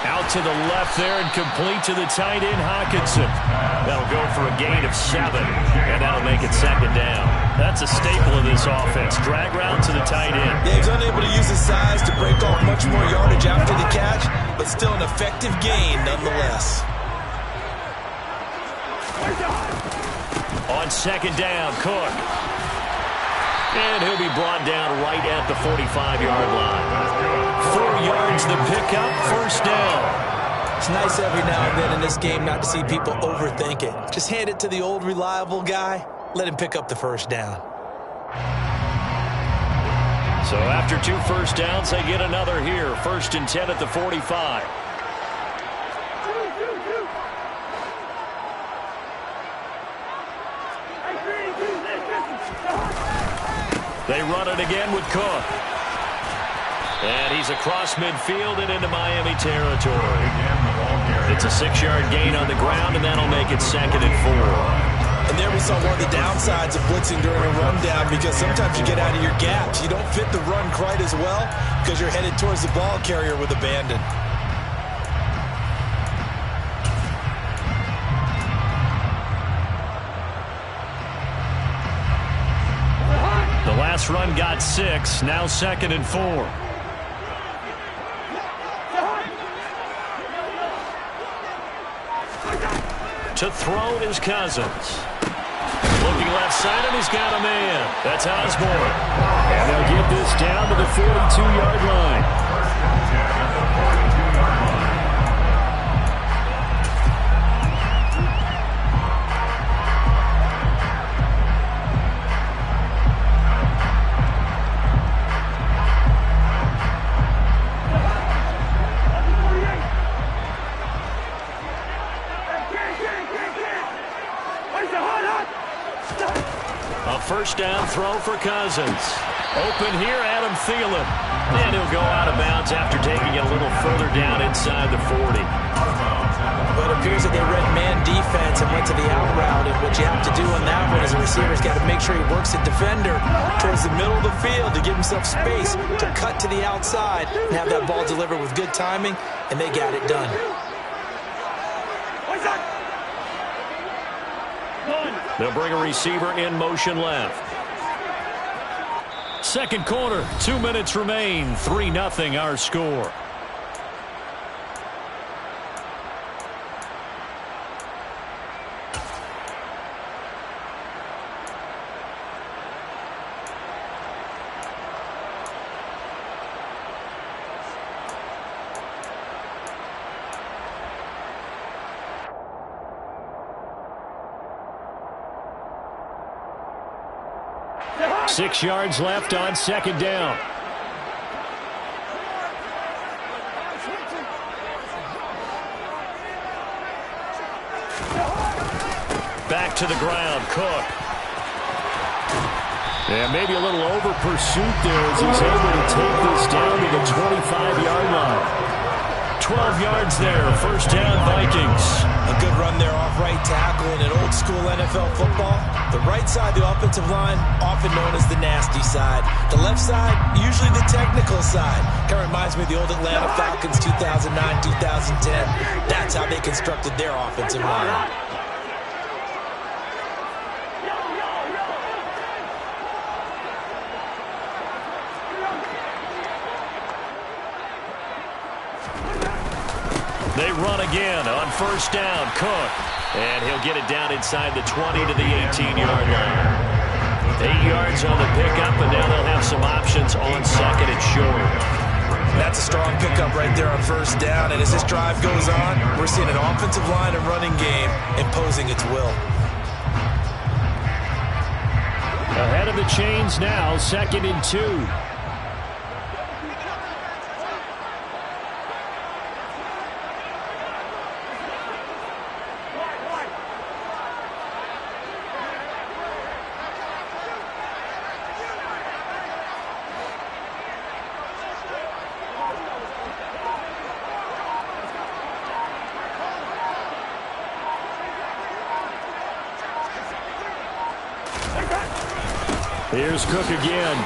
Out to the left there and complete to the tight end, Hockenson. That'll go for a gain of 7, and that'll make it 2nd down. That's a staple of this offense. Drag route to the tight end. Yeah, he's unable to use his size to break off much more yardage after the catch, but still an effective gain nonetheless. On 2nd down, Cook. And he'll be brought down right at the 45-yard line. 4 yards the pickup, 1st down. It's nice every now and then in this game not to see people overthink it. Just hand it to the old reliable guy. Let him pick up the 1st down. So after 2 first downs, they get another here. 1st and 10 at the 45. They run it again with Cook. And he's across midfield and into Miami territory. It's a 6-yard gain on the ground, and that'll make it 2nd and 4. And there we saw one of the downsides of blitzing during a rundown, because sometimes you get out of your gaps. You don't fit the run quite as well because you're headed towards the ball carrier with abandon. The last run got 6, now 2nd and 4. To throw is Cousins. Looking left side, and he's got a man. That's Osborne. And they'll get this down to the 42-yard line. First down throw for Cousins. Open here, Adam Thielen. And he'll go out of bounds after taking it a little further down inside the 40. Well, it appears that they read man defense and went to the out route. And what you have to do on that one as a receiver's got to make sure he works the defender towards the middle of the field to give himself space to cut to the outside and have that ball delivered with good timing, and they got it done. They'll bring a receiver in motion left. Second quarter, 2 minutes remain. 3-0 our score. 6 yards left on second down. Back to the ground, Cook. And maybe a little over pursuit there as he's able to take this down to the 25-yard line. 12 yards there, first down Vikings. A good run there off right tackle in an old school NFL football. The right side, the offensive line, often known as the nasty side. The left side, usually the technical side. Kind of reminds me of the old Atlanta Falcons 2009, 2010. That's how they constructed their offensive line. They run again on first down. Cook. And he'll get it down inside the 20 to the 18-yard line. 8 yards on the pickup, and now they'll have some options on second and short. That's a strong pickup right there on first down. And as this drive goes on, we're seeing an offensive line and running game imposing its will. Ahead of the chains now, 2nd and 2. Here's Cook again.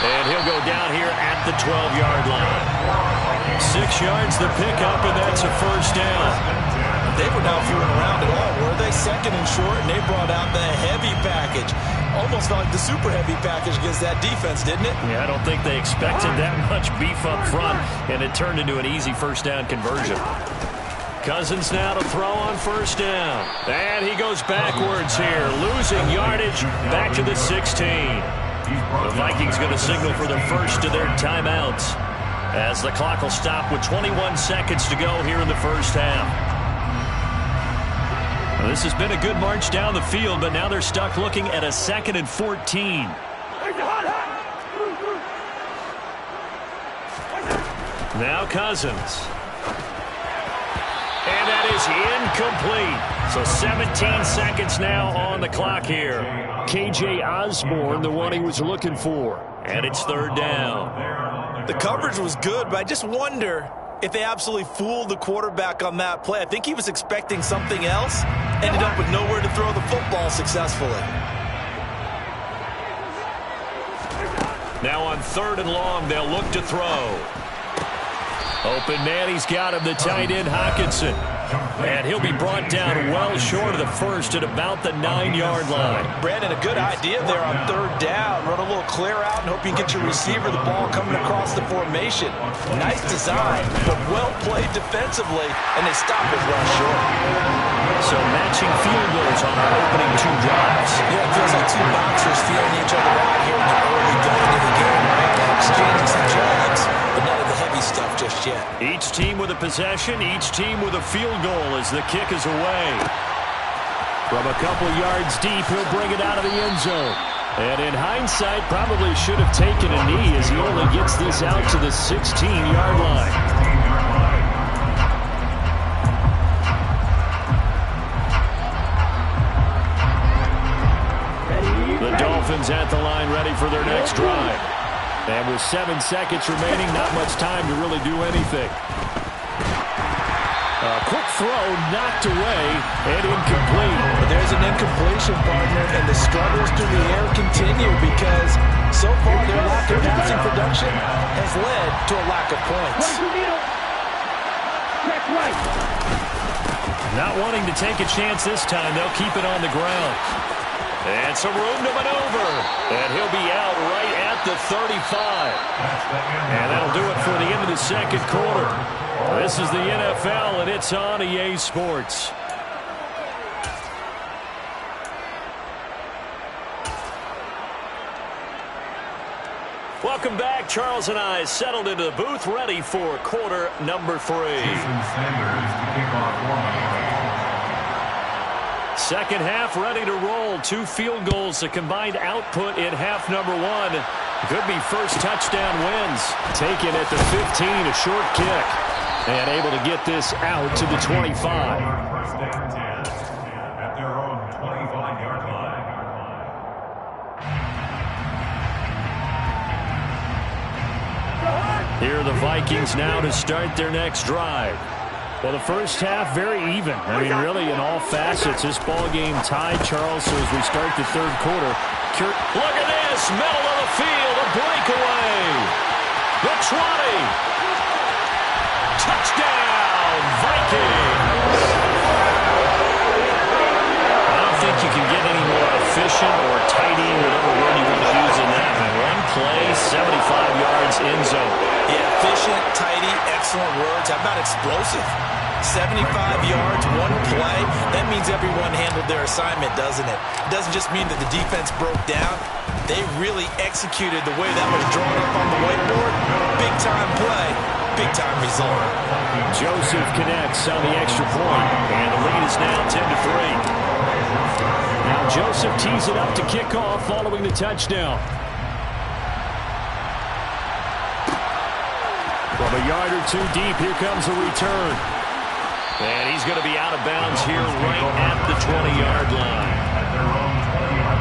And he'll go down here at the 12-yard line. 6 yards the pickup, and that's a first down. They were not fooling around at all, were they? 2nd and short, and they brought out the heavy package. Almost felt like the super heavy package against that defense, didn't it? Yeah, I don't think they expected that much beef up front, and it turned into an easy first down conversion. Cousins now to throw on first down. And he goes backwards here, losing yardage back to the 16. The Vikings going to signal for the first of their timeouts as the clock will stop with 21 seconds to go here in the first half. Well, this has been a good march down the field, but now they're stuck looking at a 2nd and 14. Now Cousins. And that is incomplete. So 17 seconds now on the clock here. K.J. Osborne, the one he was looking for. And it's 3rd down. The coverage was good, but I just wonder if they absolutely fooled the quarterback on that play. I think he was expecting something else. Ended up with nowhere to throw the football successfully. Now on 3rd and long, they'll look to throw. Open man, he's got him, the tight end Hockenson. And he'll be brought down well short of the first at about the 9-yard line. Brandon, a good idea there on 3rd down. Run a little clear out and hope you can get your receiver the ball coming across the formation. Nice design, but well played defensively, and they stop it well short. So matching field goals on our opening 2 drives. Yeah, it feels like 2 boxers feeling each other out here in the early going of the game, right? Exchanging some jabs, but none of the heavy stuff just yet. Each team with a possession, each team with a field goal as the kick is away. From a couple yards deep, he'll bring it out of the end zone. And in hindsight, probably should have taken a knee as he only gets this out to the 16-yard line. The Dolphins at the line ready for their next drive. And with 7 seconds remaining, not much time to really do anything. A quick throw knocked away and incomplete. But there's an incompletion, partner, and the struggles through the air continue because so far their lack of passing production has led to a lack of points. Not wanting to take a chance this time, they'll keep it on the ground. And some room to maneuver. And he'll be out right at the 35. And that'll do it for the end of the second quarter. This is the NFL, and it's on EA Sports. Welcome back. Charles and I settled into the booth, ready for quarter number 3. Second half ready to roll. 2 field goals, a combined output in half number 1. Could be first touchdown wins. Taken at the 15, a short kick. And able to get this out to the 25. First and 10 at their own 25-yard line. Here are the Vikings now to start their next drive. Well, the first half, very even. I mean, really, in all facets, this ball game tied, Charles. So as we start the third quarter, look at this, middle of the field, a breakaway. The 20. Touchdown, Vikings. I don't think you can get any more efficient or tidy, whatever word you want to use in that. One play, 75 yards in zone. Yeah, efficient, tidy, excellent words. How about explosive? 75 yards, one play. That means everyone handled their assignment, doesn't it? It doesn't just mean that the defense broke down. They really executed the way that was drawn up on the whiteboard. Big-time play, big-time result. Joseph connects on the extra point, and the lead is now 10-3. Now Joseph tees it up to kick off following the touchdown. From a yard or two deep, here comes a return. And he's going to be out of bounds here right at the 20-yard line. At their own 20-yard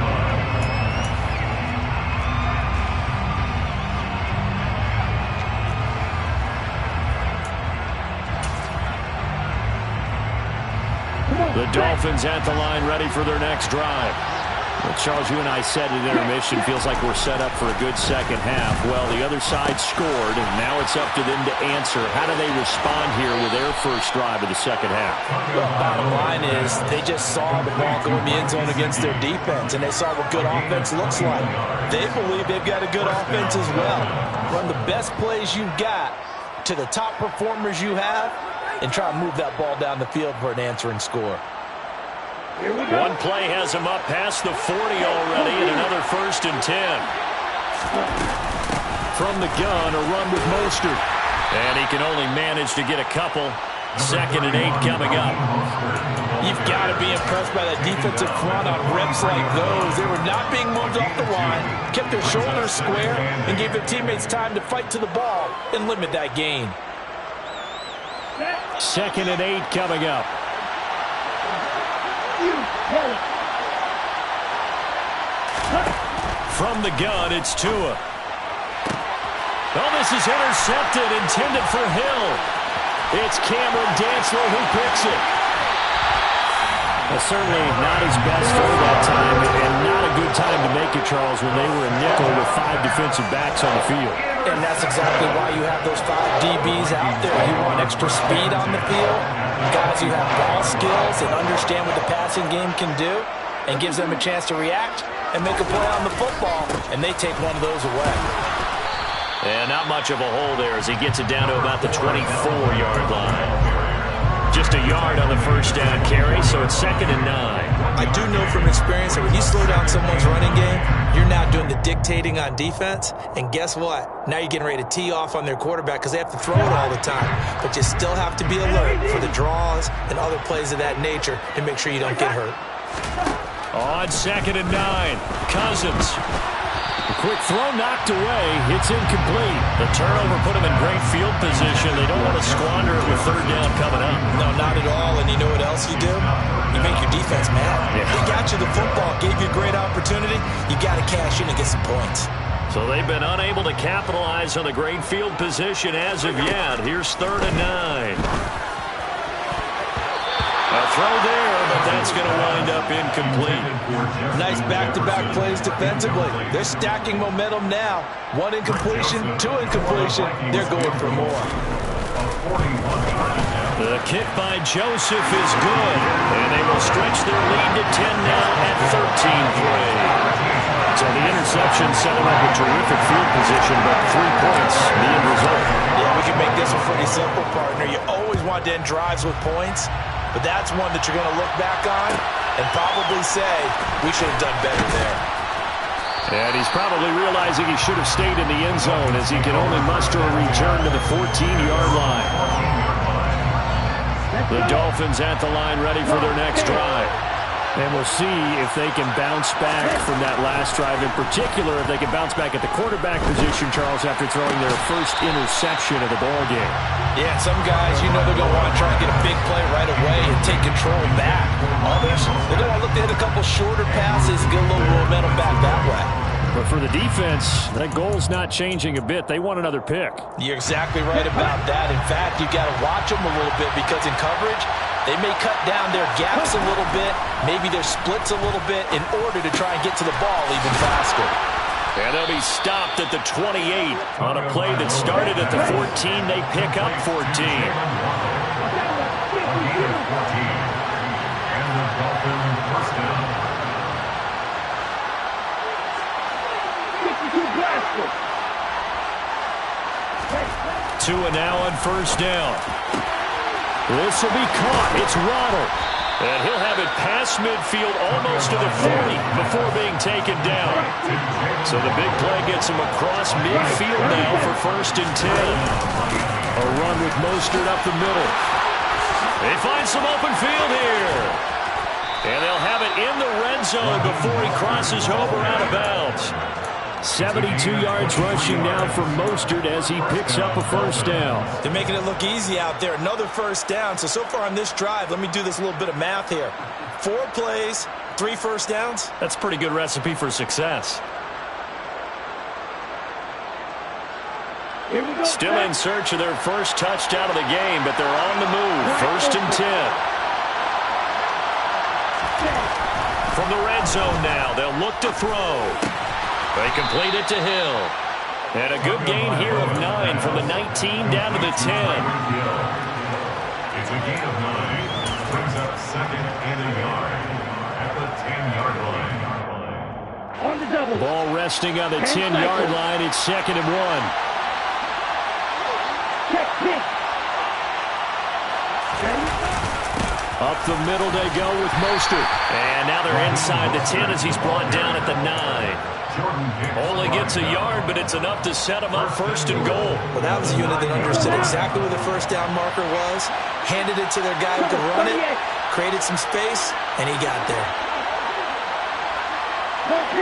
line. The Dolphins at the line ready for their next drive. Well, Charles, you and I said at intermission, feels like we're set up for a good second half. Well, the other side scored, and now it's up to them to answer. How do they respond here with their first drive of the second half? Well, bottom line is they just saw the ball go in the end zone against their defense, and they saw what good offense looks like. They believe they've got a good offense as well. Run the best plays you've got to the top performers you have, and try to move that ball down the field for an answering score. One play has him up past the 40 already, and another 1st and 10. From the gun, a run with Mostert. And he can only manage to get a couple. 2nd and 8 coming up. You've got to be impressed by that defensive front on reps like those. They were not being moved off the line, kept their shoulders square, and gave their teammates time to fight to the ball and limit that gain. 2nd and 8 coming up. From the gun, it's Tua. Oh, this is intercepted, intended for Hill. It's Cameron Dantzler who picks it. Well, certainly not his best throw that time, and not a good time to make it, Charles, when they were a nickel with 5 defensive backs on the field. And that's exactly why you have those 5 DBs out there. You want extra speed on the field, guys who have ball skills and understand what the passing game can do, and gives them a chance to react and make a play on the football, and they take one of those away. And not much of a hole there as he gets it down to about the 24-yard line. Just a yard on the first down carry, so it's 2nd and 9. I do know from experience that when you slow down someone's running game, you're now doing the dictating on defense, and guess what? Now you're getting ready to tee off on their quarterback because they have to throw it all the time. But you still have to be alert for the draws and other plays of that nature to make sure you don't get hurt. On 2nd and 9, Cousins. A quick throw knocked away. It's incomplete. The turnover put them in great field position. They don't want to squander it with 3rd down coming up. No, not at all. And you know what else you do? You make your defense mad. Yeah. They got you the football, gave you a great opportunity. You got to cash in and get some points. So they've been unable to capitalize on the great field position as of yet. Here's 3rd and 9. A throw there, but that's going to wind up incomplete. Nice back-to-back plays defensively. They're stacking momentum now. 1 incompletion, 2 incompletion. They're going for more. The kick by Joseph is good, and they will stretch their lead to 10 now at 13-3. So the interception setting up a terrific field position, but 3 points, the end result. Yeah, we can make this one pretty simple, partner. You always want to end drives with points. But that's one that you're going to look back on and probably say, we should have done better there. And he's probably realizing he should have stayed in the end zone as he can only muster a return to the 14-yard line. The Dolphins at the line ready for their next drive. And we'll see if they can bounce back from that last drive. In particular, if they can bounce back at the quarterback position, Charles, after throwing their first interception of the ballgame. Yeah, some guys, you know they're going to want to try and get a big play right away and take control back. Others, they're going to look to hit a couple shorter passes and get a little momentum back that way. But for the defense, that goal's not changing a bit. They want another pick. You're exactly right about that. In fact, you got to watch them a little bit because in coverage, they may cut down their gaps a little bit, maybe their splits a little bit in order to try and get to the ball even faster. And they'll be stopped at the 28 on a play that started at the 14. They pick up 14. And the Dolphins first down. 2 and now on first down. This will be caught. It's Waddle. And he'll have it past midfield almost to the 40 before being taken down. So the big play gets him across midfield now for first and 10. A run with Mostert up the middle. They find some open field here. And they'll have it in the red zone before he crosses over out of bounds. 72 yards rushing now for Mostert as he picks up a first down. They're making it look easy out there. Another first down. So far on this drive, let me do this little bit of math here. 4 plays, 3 first downs. That's a pretty good recipe for success. Still in search of their first touchdown of the game, but they're on the move. First and 10. From the red zone now, they'll look to throw. They complete it to Hill. And a good gain here of 9 from the 19 down to the 10. It's a gain of 9. Brings up second and a yard at the 10-yard line. On the double. Ball resting on the 10-yard line. It's second and 1. Check pitch. Up the middle they go with Mostert. And now they're inside the 10 as he's brought down at the 9. Only gets a yard, but it's enough to set him up first and goal. Well, that was a unit that understood exactly where the first down marker was, handed it to their guy who could run it, created some space, and he got there.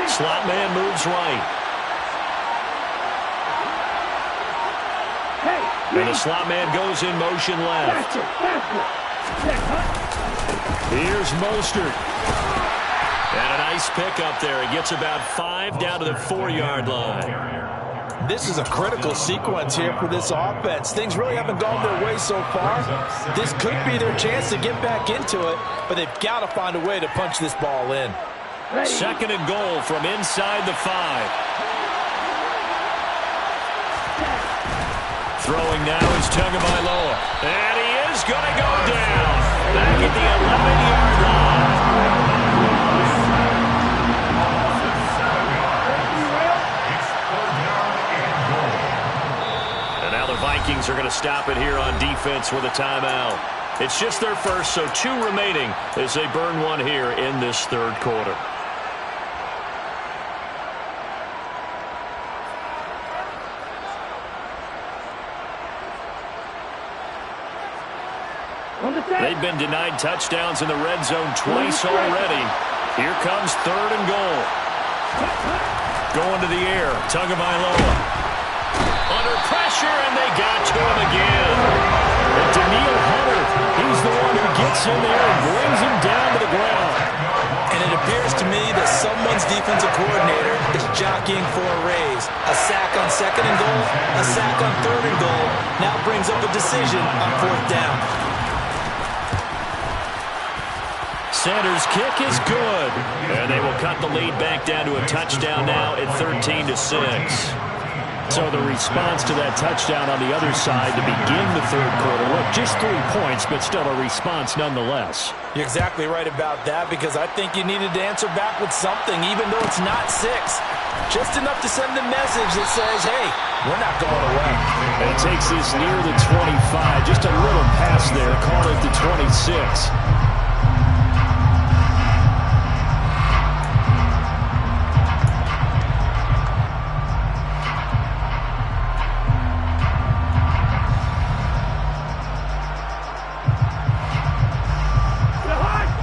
Slot man moves right. And the slot man goes in motion left. Here's Mostert. And a nice pick up there. He gets about 5 down to the 4-yard line. This is a critical sequence here for this offense. Things really haven't gone their way so far. This could be their chance to get back into it, but they've got to find a way to punch this ball in. Second and goal from inside the 5. Throwing now is Tagovailoa. And he is going to go down. Back at the 11-yard line. Vikings are going to stop it here on defense with a timeout. It's just their first, so 2 remaining as they burn 1 here in this third quarter. They've been denied touchdowns in the red zone twice already. Here comes third and goal. Going to the air, Tagovailoa. Under pressure, and they got to him again. And Daniil Hunter, he's the one who gets in there and brings him down to the ground. And it appears to me that someone's defensive coordinator is jockeying for a raise. A sack on second and goal, a sack on third and goal, now brings up a decision on fourth down. Sanders' kick is good. And they will cut the lead back down to a touchdown now at 13-6. So the response to that touchdown on the other side to begin the third quarter. Look, just 3 points, but still a response nonetheless. You're exactly right about that because I think you needed to answer back with something, even though it's not 6. Just enough to send a message that says, hey, we're not going away. And it takes this near the 25. Just a little pass there. Call it the 26.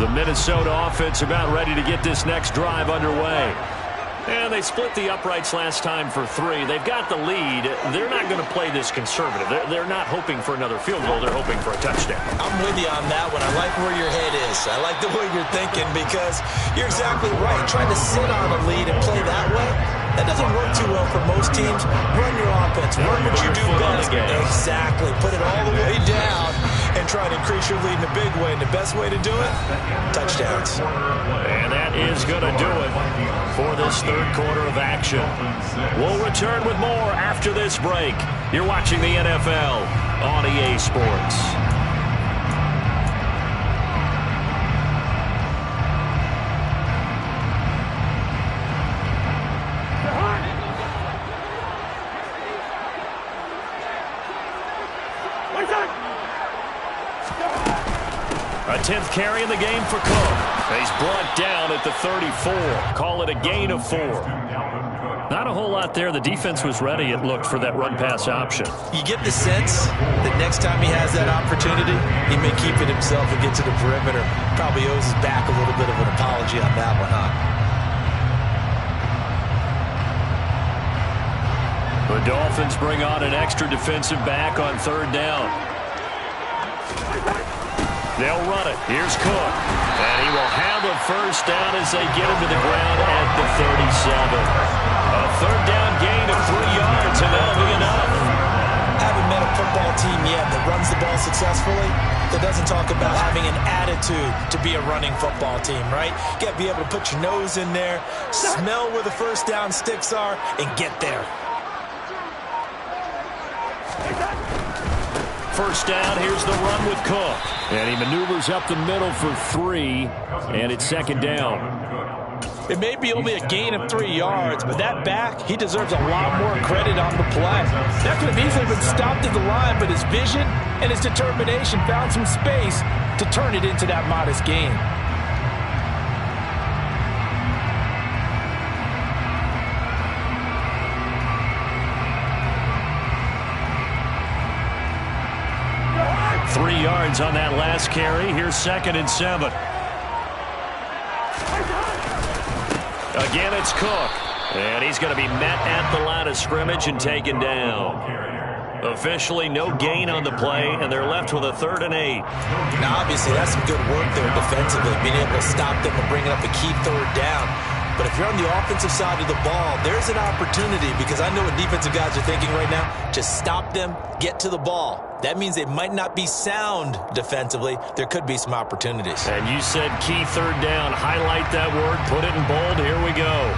The Minnesota offense about ready to get this next drive underway. And they split the uprights last time for 3. They've got the lead. They're not going to play this conservative. They're not hoping for another field goal. They're hoping for a touchdown. I'm with you on that one. I like where your head is. I like the way you're thinking because you're exactly right. Trying to sit on a lead and play that way, that doesn't work too well for most teams. Run your offense. Run what you do best. Exactly. Put it all the way down and try to increase your lead in a big way. And the best way to do it, touchdowns. And that is going to do it for this third quarter of action. We'll return with more after this break. You're watching the NFL on EA Sports. A 10th carry in the game for Cook. He's brought down at the 34. Call it a gain of 4. Not a whole lot there. The defense was ready, it looked, for that run-pass option. You get the sense that next time he has that opportunity, he may keep it himself and get to the perimeter. Probably owes his back a little bit of an apology on that one, huh? The Dolphins bring on an extra defensive back on 3rd down. They'll run it. Here's Cook. And he will have a first down as they get him to the ground at the 37. A 3rd down gain of 3 yards, and that'll be enough. Haven't met a football team yet that runs the ball successfully that doesn't talk about having an attitude to be a running football team, right? You got to be able to put your nose in there, smell where the first down sticks are, and get there. First down, here's the run with Cook. And he maneuvers up the middle for 3, and it's 2nd down. It may be only a gain of 3 yards, but that back, he deserves a lot more credit on the play. That could have easily been stopped at the line, but his vision and his determination found some space to turn it into that modest gain. Three yards on that last carry. Here's 2nd and 7. Again, it's Cook. And he's going to be met at the line of scrimmage and taken down. Officially, no gain on the play, and they're left with a 3rd and 8. Now, obviously, that's some good work there defensively, being able to stop them and bringing up a key 3rd down. But if you're on the offensive side of the ball, there's an opportunity, because I know what defensive guys are thinking right now. Just stop them, get to the ball. That means they might not be sound defensively. There could be some opportunities. And you said key 3rd down. Highlight that word. Put it in bold. Here we go.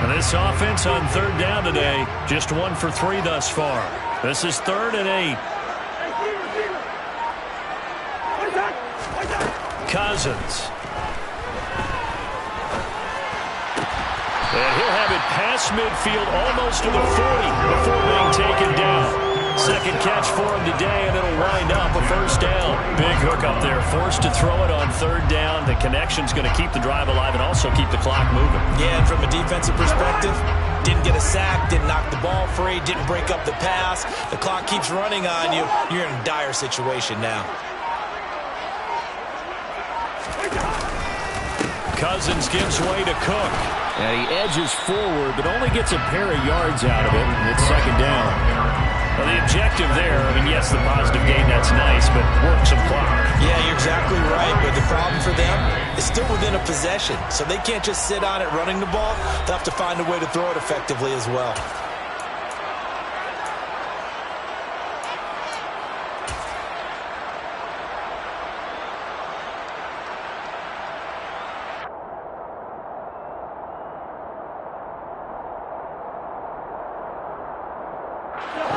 And this offense on 3rd down today, just 1 for 3 thus far. This is 3rd and 8. Cousins. And he'll have it past midfield, almost to the 40 before being taken down. 2nd catch for him today, and it'll wind up a first down. Big hook up there, forced to throw it on 3rd down. The connection's going to keep the drive alive and also keep the clock moving. Yeah, and from a defensive perspective, didn't get a sack, didn't knock the ball free, didn't break up the pass. The clock keeps running on you. You're in a dire situation now. Cousins gives way to Cook. And he edges forward, but only gets a pair of yards out of it, and it's 2nd down. Well, the objective there, I mean, yes, the positive gain, that's nice, but work some clock. Yeah, you're exactly right, but the problem for them is still within a possession, so they can't just sit on it running the ball. They'll have to find a way to throw it effectively as well.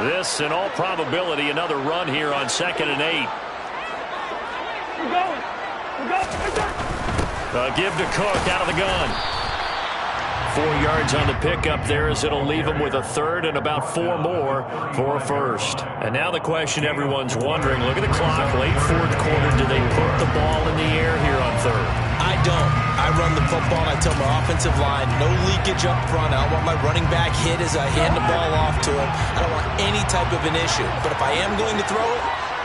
This, in all probability, another run here on 2nd and 8. We're going. Give to Cook out of the gun. 4 yards on the pickup there, as it'll leave them with a third and about 4 more for a first. And now the question everyone's wondering, look at the clock, late fourth quarter, do they put the ball in the air here on third? I don't. I run the football and I tell my offensive line, no leakage up front. I don't want my running back hit as I hand the ball off to him. I don't want any type of an issue. But if I am going to throw it,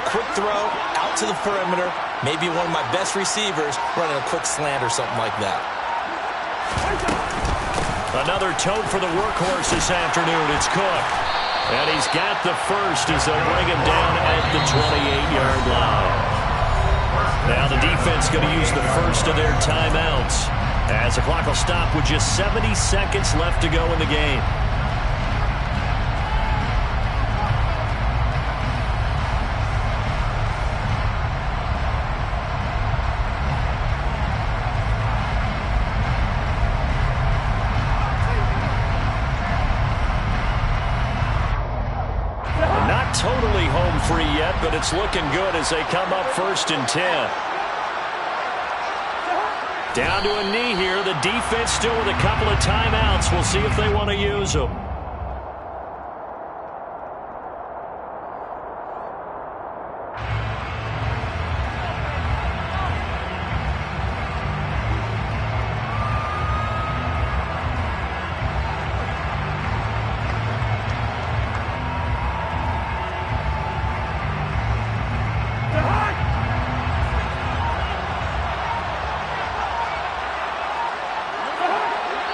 quick throw, out to the perimeter, maybe one of my best receivers running a quick slant or something like that. Another tote for the workhorse this afternoon. It's Cook. And he's got the first as they'll bring him down at the 28-yard line. Now the defense going to use the first of their timeouts as the clock will stop with just 70 seconds left to go in the game. Not totally home free yet, but it's looking good as they come up 1st and 10. Down to a knee here. The defense still with a couple of timeouts. We'll see if they want to use them.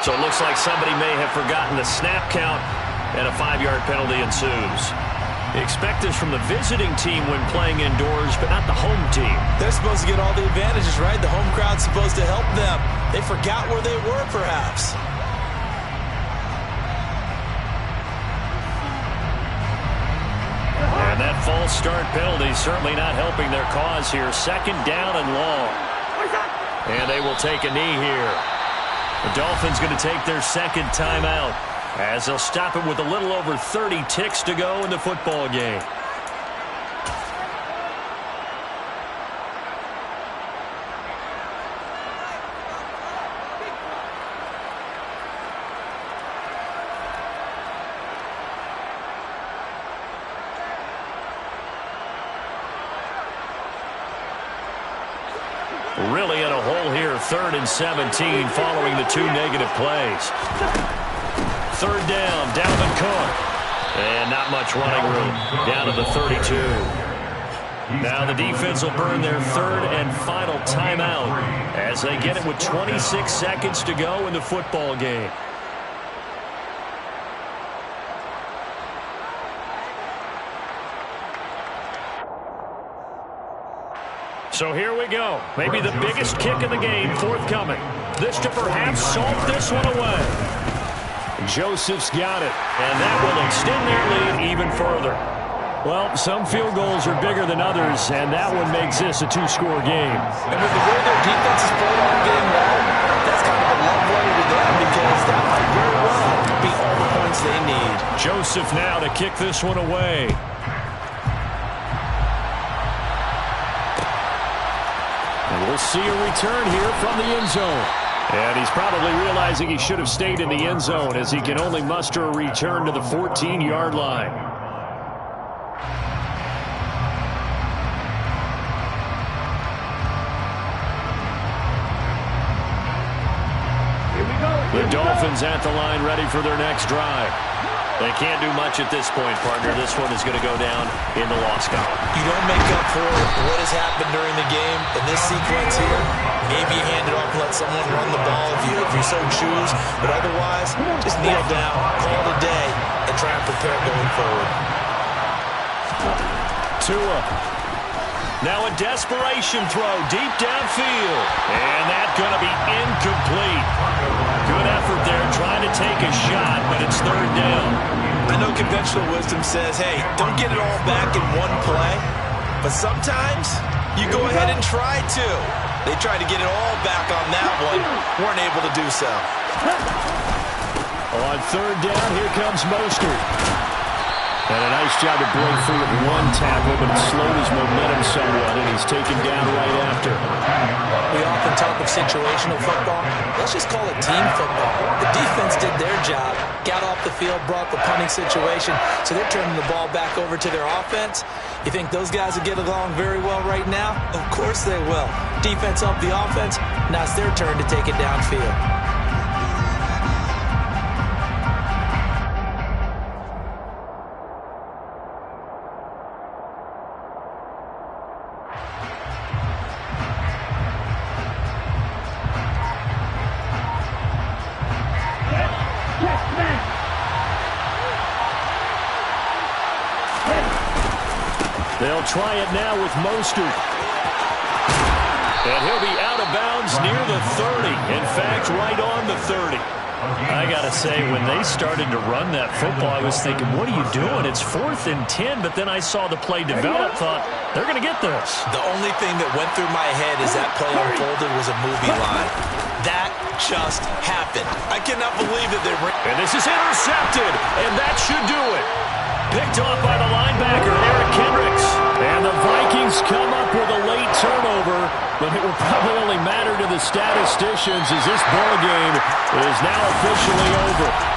So it looks like somebody may have forgotten the snap count, and a 5-yard penalty ensues. Expect this from the visiting team when playing indoors, but not the home team. They're supposed to get all the advantages, right? The home crowd's supposed to help them. They forgot where they were, perhaps. And that false start penalty certainly not helping their cause here. 2nd down and long. And they will take a knee here. The Dolphins going to take their 2nd timeout as they'll stop it with a little over 30 ticks to go in the football game. Really in a hole here, 3rd and 17 following the 2 negative plays. 3rd down, Dalvin Cook. And not much running room down to the 32. Now the defense will burn their 3rd and final timeout as they get it with 26 seconds to go in the football game. So here we go. Maybe the biggest kick of the game forthcoming. This to perhaps salt this one away. Joseph's got it, and that will extend their lead even further. Well, some field goals are bigger than others, and that one makes this a 2-score game. And with the way their defense is playing all game long, that's kind of a love letter to them because that might very well be all the points they need. Joseph now to kick this one away. We'll see a return here from the end zone. And he's probably realizing he should have stayed in the end zone as he can only muster a return to the 14-yard line. The Dolphins at the line ready for their next drive. They can't do much at this point, partner. This one is going to go down in the loss column. You don't make up for what has happened during the game in this sequence here. Maybe you hand it off and let someone run the ball if you so choose. But otherwise, just kneel down, call it a day, and try and prepare going forward. Tua. Now a desperation throw deep downfield. And that's going to be incomplete. Good effort there trying to take a shot, but it's 3rd down. I know conventional wisdom says, hey, don't get it all back in one play. But sometimes you go ahead and try to. They tried to get it all back on that one. Weren't able to do so. On 3rd down, here comes Mostert. And a nice job to break free with one tackle, but it slowed his momentum somewhat, and he's taken down right after. We often talk of situational football. Let's just call it team football. The defense did their job, got off the field, brought the punting situation, so they're turning the ball back over to their offense. You think those guys will get along very well right now? Of course they will. Defense helped the offense. Now it's their turn to take it downfield. They'll try it now with Mostert. And he'll be out of bounds near the 30. In fact, right on the 30. I got to say, when they started to run that football, I was thinking, what are you doing? It's 4th and 10, but then I saw the play develop, thought, they're going to get this. The only thing that went through my head as that play unfolded was a movie line. That just happened. I cannot believe that they ran. And this is intercepted, and that should do it. Picked off by the linebacker, Eric Kendricks. And the Vikings come up with a late turnover, but it will probably only matter to the statisticians as this ball game is now officially over.